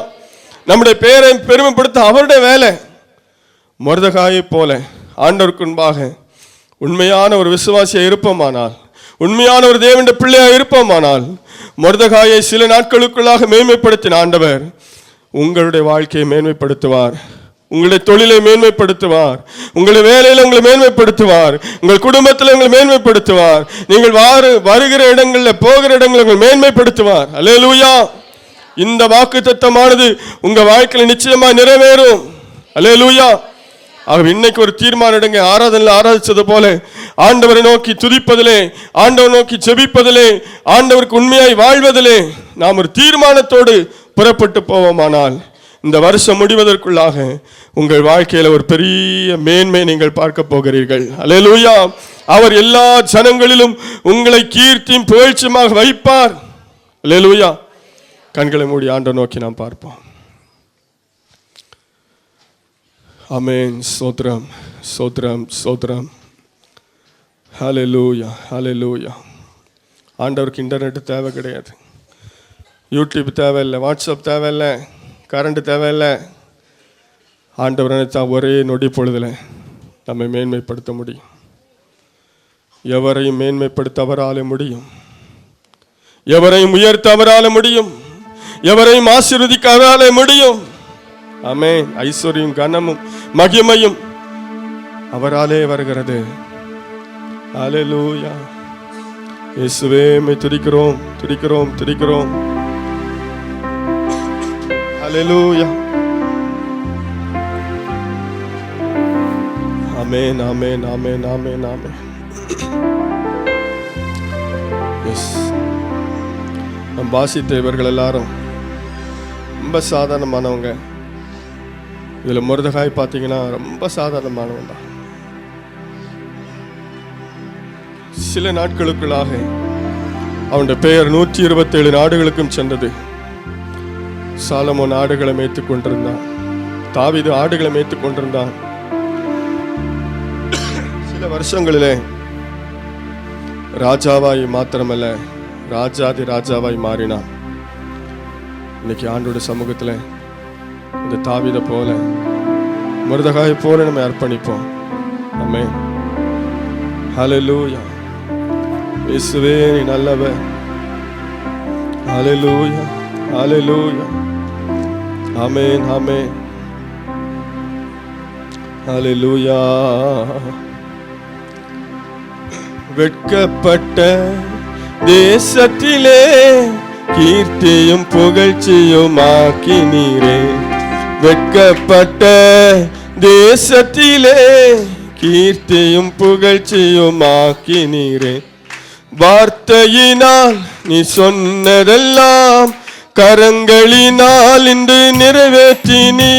நம்முடைய பெயரை பெருமைப்படுத்த அவருடைய வேலை. மொர்தெகாயை போல ஆண்டவருக்கு முன்பாக உண்மையான ஒரு விசுவாசியாக இருப்போமானால், உண்மையான ஒரு தேவனுடைய பிள்ளையாக இருப்போமானால், மொர்தெகாயை சில நாட்களுக்குள்ளாக மேன்மைப்படுத்தின ஆண்டவர் உங்களுடைய வாழ்க்கையை மேன்மைப்படுத்துவார். உங்களுடைய தொழிலை மேன்மைப்படுத்துவார், உங்களுடைய வேலையில் உங்களை மேன்மைப்படுத்துவார், உங்கள் குடும்பத்தில் உங்களை மேன்மைப்படுத்துவார், நீங்கள் வருகிற இடங்களில் போகிற இடங்களில் உங்களை மேன்மைப்படுத்துவார். அல்லேலூயா. இந்த வாக்குத்தத்தமானது உங்க வாழ்க்கையில் நிச்சயமா நிறைவேறும். அல்லேலூயா. ஆக இன்னைக்கு ஒரு தீர்மானம் எடுங்க. ஆராதனையில் ஆராதிச்சது போல ஆண்டவரை நோக்கி துதிப்பதிலே, ஆண்டவரை நோக்கி ஜெபிப்பதிலே, ஆண்டவருக்கு உண்மையாய் வாழ்வதிலே நாம் ஒரு தீர்மானத்தோடு புறப்பட்டு போவோமானால் இந்த வருஷம் முடிவதற்குள்ளாக உங்கள் வாழ்க்கையில் ஒரு பெரிய மேன்மை நீங்கள் பார்க்க போகிறீர்கள். அல்லேலூயா. அவர் எல்லா ஜனங்களிலும் உங்களை கீர்த்தியும் புகழ்ச்சியுமாக வைப்பார். அல்லேலூயா. கண்களை மூடி ஆண்டவரை நோக்கி நாம் பார்ப்போம். ஆமென். ஸ்தோத்திரம், ஸ்தோத்திரம், ஸ்தோத்திரம். ஹல்லேலூயா, ஹல்லேலூயா. ஆண்டவருக்கு இன்டர்நெட் தேவை கிடையாது, யூடியூப் தேவையில்லை, வாட்ஸ்அப் தேவையில்லை, கரண்ட் தேவையில்லை. ஆண்டவர் நினைத்தா ஒரே நொடி பொழுதில் நம்மை மேன்மைப்படுத்த முடியும். எவரையும் மேன்மைப்படுத்த அவரால முடியும், எவரையும் உயர்த்த அவரால முடியும், எவரையும் ஆசீர்வதிக்க அவரால முடியும். ஆமென். ஐஸ்வர்யம், கனமும் மகிமையும் அவராலே வருகிறது. ஹல்லேலூயா. இயேசுவே உம்மை துதிக்கிறோம், துதிக்கிறோம், துதிக்கிறோம். ஹல்லேலூயா. ஆமென், ஆமென், ஆமென், ஆமென், ஆமென். எஸ், நம் வாசித்த இவர்கள் எல்லாரும் ரொம்ப சாதாரணமானவங்க. இதில் மொர்தெகாய் பார்த்தீங்கன்னா ரொம்ப சாதாரணமானவன் தான். சில நாட்களுக்குள்ளாக அவனுடைய பெயர் 127 நாடுகளுக்கும் சென்றது. சாலமோன் ஆடுகளை மேய்த்துக் கொண்டிருந்தான், தாவீது ஆடுகளை மேய்த்துக் கொண்டிருந்தான். சில வருஷங்களிலே ராஜாவாய் மாத்திரமல்ல, ராஜாதி ராஜாவாய் மாறினான். இன்னைக்கு ஆண்டோட சமூகத்தில் இந்த தாவீதை போல, மொர்தெகாயை போல நம்ம அர்ப்பணிப்போம். ஆமென். ஹல்லேலூயா. இயேசுவே நீ நல்லவர். ஹல்லேலூயா, ஹல்லேலூயா. ஆமென், ஆமென். ஹல்லேலூயா. வெட்கப்பட்ட தேசத்திலே கீர்த்தியும் புகழ்ச்சியும் ஆக்கினீரே. வெட்கப்பட்ட தேசத்திலே கீர்த்தியும் புகழ்ச்சியும் ஆக்கினீரே. வார்த்தையினால் நீ சொன்னதெல்லாம் கரங்களினால் இன்று நிறைவேற்றினீ.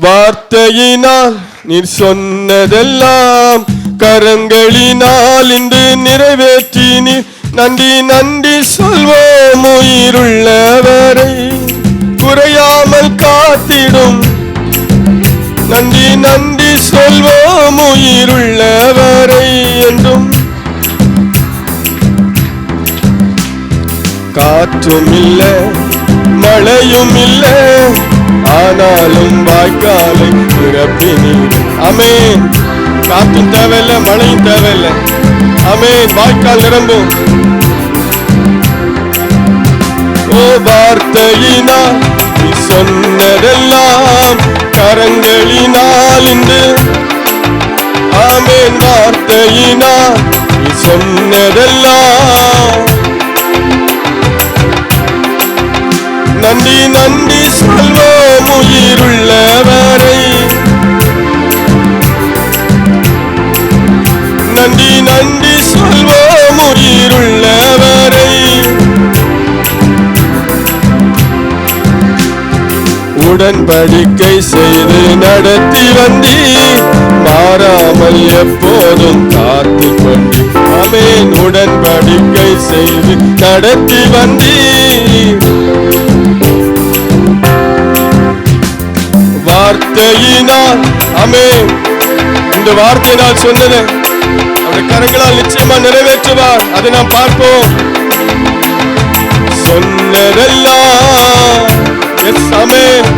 வார்த்தையினால் நீ சொன்னதெல்லாம் கரங்களினால் இன்று நிறைவேற்றினீ. நன்றி நன்றி சொல்வோம் உயிருள்ளவரை, குறையாமல் காத்திடும். நன்றி நன்றி சொல்வோம் உயிருள்ளவரை என்றும். காற்றும் இல்லை, மழையும் இல்லை, ஆனாலும் வாய்க்காலை நிரப்பினீர். ஆமென். காற்றும் தேவையில்லை, மழையும் தேவையில்லை. ஆமென். வாய்க்கால் நிரம்பும். ஓ வார்த்தையினால் நீ சொன்னதெல்லாம் கரங்களினால் இன்று. ஆமென். வார்த்தையினால் நீ சொன்னதெல்லாம். நன்றி நன்றி சொல்வோம் உயிருள்ளவரை. நன்றி நன்றி சொல்வோம் உயிருள்ளவரை. உடன்படிக்கை செய்து நடத்தி வந்தி, மாறாமல் எப்போதும் காத்து கொண்டு. ஆமென். உடன்படிக்கை செய்து நடத்தி வந்தி, வார்த்தையினால். ஆமென். இந்த வார்த்தையினால் சொன்னது அவருடைய கரங்களால் நிச்சயமா நிறைவேற்றுவார். அதை நாம் பார்ப்போம். சொன்னதெல்லாம். எஸ், ஆமென்.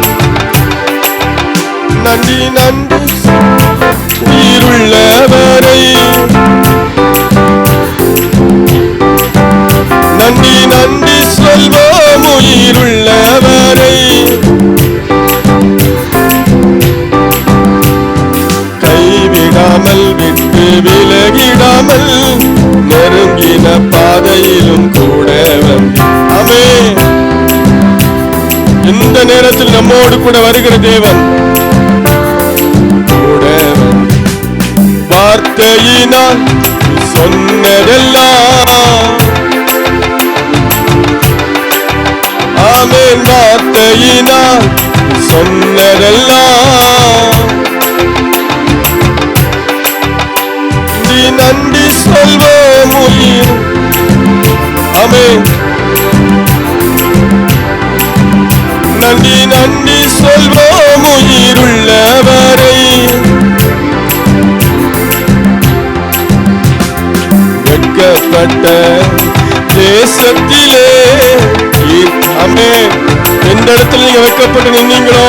நன்றி நன்றி உயிருள்ளவரை. நன்றி நன்றி சொல்வோம் உயிருள்ளவரை. விலகிடாமல் நெருங்கின பாதையிலும் கூட வந்து இந்த நேரத்தில் நம்மோடு கூட வருகிற தேவன் கூட வந்து வார்த்தையினால் சொன்னதெல்லாம் ஆமென் வார்த்தையினால் சொன்னதெல்லாம் நீ நன்றி சொல்வோம் உயிர் ஆமென் நன்றி நன்றி சொல்வோம் உயிருள்ளவரை வெட்கப்பட்ட தேசத்திலே ஆமென் எந்த இடத்துல நீங்க வெட்கப்பட்டு நின்னீங்களோ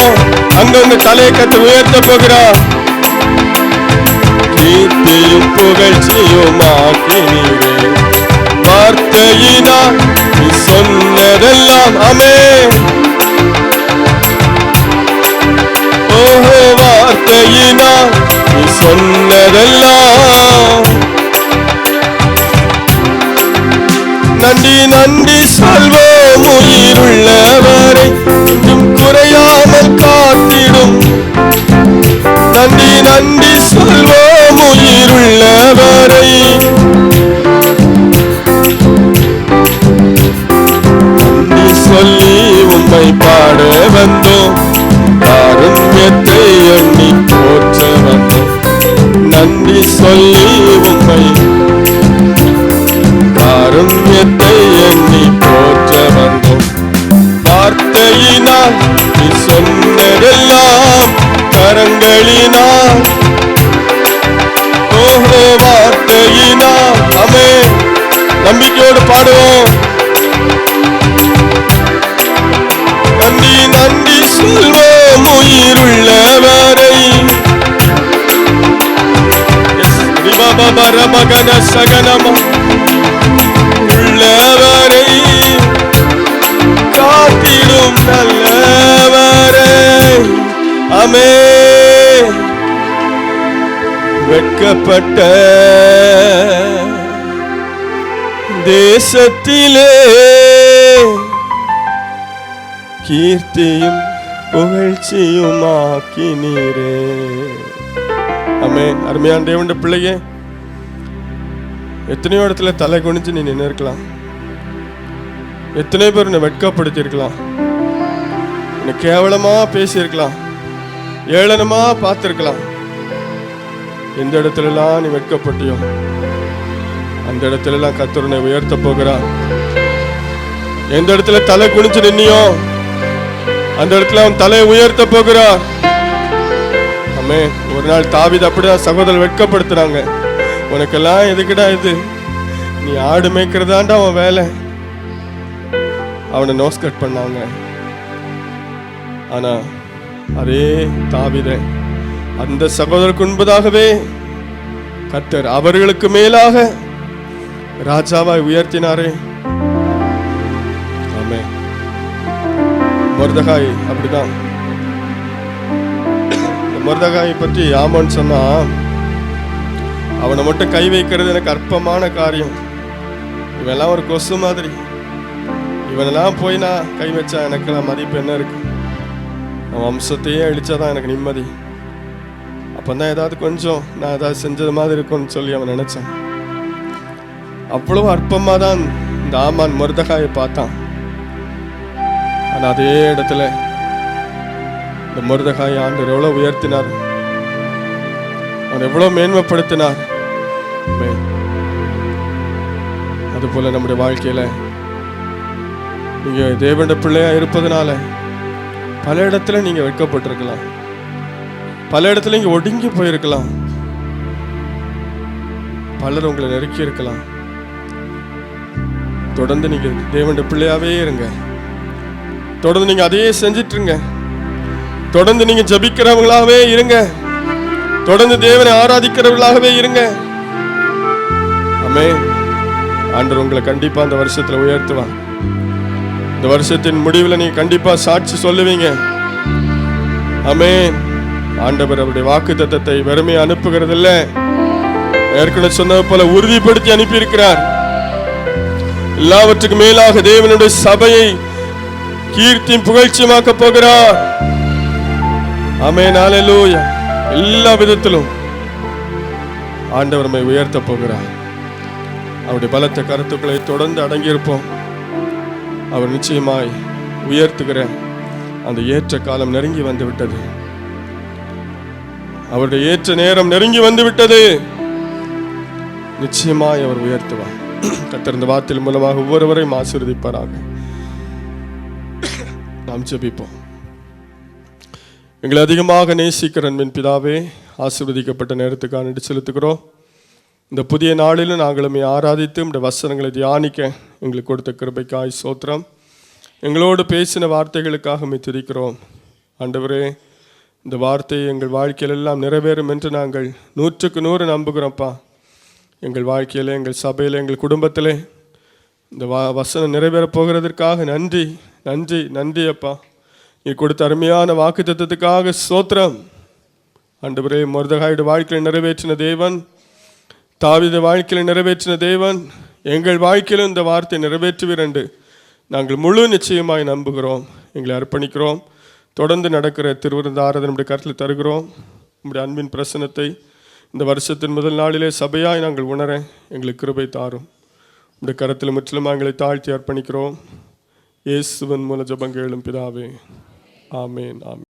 அங்க உங்க தலையை கத்த உயர்த்த போகிறார் கீர்த்தியும் புகழ்ச்சியும் ஆக்கினீரே வார்த்தையினால் நீ சொன்னதெல்லாம் ஆமென் ஓஹோ வார்த்தையினால் நீ சொன்னதெல்லாம் நன்றி நன்றி சொல்வோம் உயிருள்ளவரை இன்னும் குறையாமல் காத்திடும் நன்றி நன்றி சொல்வோம் உயிருள்ளவரை நன்றி சொல்லி உம்மை பாட வந்தோம் காருண்யத்தை எண்ணி போற்ற வந்தோம் நன்றி சொல்லி உம்மை காருண்யத்தை எண்ணி போற்ற வந்தோம் வார்த்தையினால் நீ சொன்னதெல்லாம் கரங்களினால் ஓஹோ வார்த்தையினால் ஆமென் நம்பிக்கையோடு பாடுவோம் நன்றி நன்றி சொல்வோம் உயிருள்ளவரை மகன சகனமா உள்ளவரை காத்திடும் நல்லவரை ஆமென் வெட்கப்பட்ட தேசத்திலே கீர்த்தியும் புகழ்ச்சியும் ஆக்கினீரே ஆமென் அருமையான தேவனுடைய பிள்ளையே எத்தனையோ இடத்துல தலை குனிஞ்சு நீ நின்று இருக்கலாம் எத்தனை பேர் உன்னை வெட்கப்படுத்தி இருக்கலாம் உன்னை கேவலமா பேசியிருக்கலாம் ஏளனமா பார்த்திருக்கலாம் எந்த இடத்துல எல்லாம் நீ வெட்கப்பட்டியோ அந்த இடத்துல எல்லாம் கர்த்தர் உன்னை உயர்த்த போகிறார் எந்த இடத்துல தலை குனிஞ்சு நின்னியோ அந்த இடத்துல அவன் தலையை உயர்த்த போகிறார் ஆமென் ஒரு நாள் தாவீது அப்படிதான் சகோதரர் வெட்கப்படுத்துறாங்க உனக்கெல்லாம் எதுக்குடா இது நீ ஆடு மேய்க்கிறதாண்டா அவன் வேலை அவனை நோஸ் கட் பண்ணாங்க ஆனா அதே தாவீதை அந்த சகோதரருக்கு முன்பதாகவே கர்த்தர் அவர்களுக்கு மேலாக ராஜாவாய் உயர்த்தினாரே ஆமென் மொர்தெகாய் அப்படிதான் மொர்தெகாயை பற்றி ஆமோன் சொன்னா அவனை மட்டும் கை வைக்கிறது எனக்கு அற்பமான காரியம் இவெல்லாம் ஒரு கொசு மாதிரி இவனெல்லாம் போய் நான் கை வச்சா எனக்கெல்லாம் மதிப்பு என்ன இருக்கு அவன் வம்சத்தையே அழிச்சாதான் எனக்கு நிம்மதி அப்பந்தான் ஏதாவது கொஞ்சம் நான் ஏதாவது செஞ்சது மாதிரி இருக்கும்னு சொல்லி அவன் நினைச்சான் அவ்வளவு அற்பமா தான் இந்த ஆமான் மொர்தெகாயை பார்த்தான் ஆனா அதே இடத்துல இந்த மொர்தெகாயை ஆண்டவர் எவ்வளவு உயர்த்தினார் அவன் எவ்வளவு மேன்மைப்படுத்தினார் அது போல நம்முடைய வாழ்க்கையில நீங்க தேவனுடைய பிள்ளையா இருப்பதனால பல இடத்துல நீங்க வெட்கப்பட்டிருக்கலாம் பல இடத்துல நீங்க ஒடுங்கி போயிருக்கலாம் பலர் உங்களை நெருக்கி இருக்கலாம் தொடர்ந்து நீங்க தேவனுடைய பிள்ளையாவே இருங்க தொடர்ந்து நீங்க அதையே செஞ்சிட்டு இருங்க தொடர்ந்து நீங்க ஜபிக்கிறவங்களாவே இருங்க தொடர்ந்து தேவனை ஆராதிக்கிறவர்களாகவே இருங்க ஆமென் ஆண்டவர் உங்களை கண்டிப்பா இந்த வருஷத்துல உயர்த்துவார் இந்த வருஷத்தின் முடிவில் நீங்க கண்டிப்பா சாட்சி சொல்லுவீங்க ஆமென் ஆண்டவர் அவருடைய வாக்குத்தத்தத்தை வெறுமையா அனுப்புகிறது இல்ல ஏற்கனவே சொன்னது போல உறுதிப்படுத்தி அனுப்பியிருக்கிறார். எல்லாவற்றுக்கும் மேலாக தேவனுடைய சபையை கீர்த்தியும் புகழ்ச்சியுமாக்க போகிறார். ஆமென், ஹல்லேலூயா. எல்லா விதத்திலும் ஆண்டவர் நம்மை உயர்த்த போகிறார். அவருடைய பலத்த கருத்துக்களை தொடர்ந்து அடங்கியிருப்போம். அவர் நிச்சயமாய் உயர்த்துகிற அந்த ஏற்ற காலம் நெருங்கி வந்து விட்டது. அவருடைய ஏற்ற நேரம் நெருங்கி வந்து விட்டது. நிச்சயமாய் அவர் உயர்த்துவார். கர்த்தர் இந்த வார்த்தையின் மூலமாக ஒவ்வொருவரையும் ஆசீர்வதிப்பாராக. நாம் ஜெபிப்போம். எங்களை அதிகமாக நேசிக்கிற அன்பின் பிதாவே, ஆசீர்வதிக்கப்பட்ட நேரத்துக்காக நன்றி செலுத்துகிறோம். இந்த புதிய நாளிலும் நாங்களுமே ஆராதித்து இந்த வசனங்களை தியானிக்க எங்களுக்கு கொடுத்த கிருபைக்காய் ஸ்தோத்திரம். எங்களோடு பேசின வார்த்தைகளுக்காக துதிக்கிறோம். ஆண்டவரே, இந்த வார்த்தை எங்கள் வாழ்க்கையில் எல்லாம் நிறைவேறும் என்று நாங்கள் 100க்கு 100 நம்புகிறோம்ப்பா. எங்கள் வாழ்க்கையில், எங்கள் சபையில், எங்கள் குடும்பத்திலே இந்த வசனம் நிறைவேறப் போகிறதற்காக நன்றி நன்றி நன்றி அப்பா. நீ கொடுத்த அருமையான வாக்குத்தத்தத்துக்காக ஸ்தோத்திரம். ஆண்டவரே, மொர்தெகாயுடைய வாழ்க்கையில் நிறைவேற்றின தேவன், தாவீது வாழ்க்கையில் நிறைவேற்றின தேவன், எங்கள் வாழ்க்கையிலும் இந்த வார்த்தை நிறைவேற்றுவீர் என்று நாங்கள் முழு நிச்சயமாய் நம்புகிறோம். எங்களை அர்ப்பணிக்கிறோம். தொடர்ந்து நடக்கிற திருவிருந்த ஆராதனை நம்முடைய கருத்தில் தருகிறோம். நம்முடைய அன்பின் பிரசனத்தை இந்த வருஷத்தின் முதல் நாளிலே சபையாய் நாங்கள் உணர எங்களுக்கு கிருபை தாரும். நம்முடைய கரத்தில் முற்றிலுமாக எங்களை தாழ்த்தி அர்ப்பணிக்கிறோம். இயேசுவின் மூல ஜெபம் கேளும் பிதாவே. ஆமென், ஆமென்.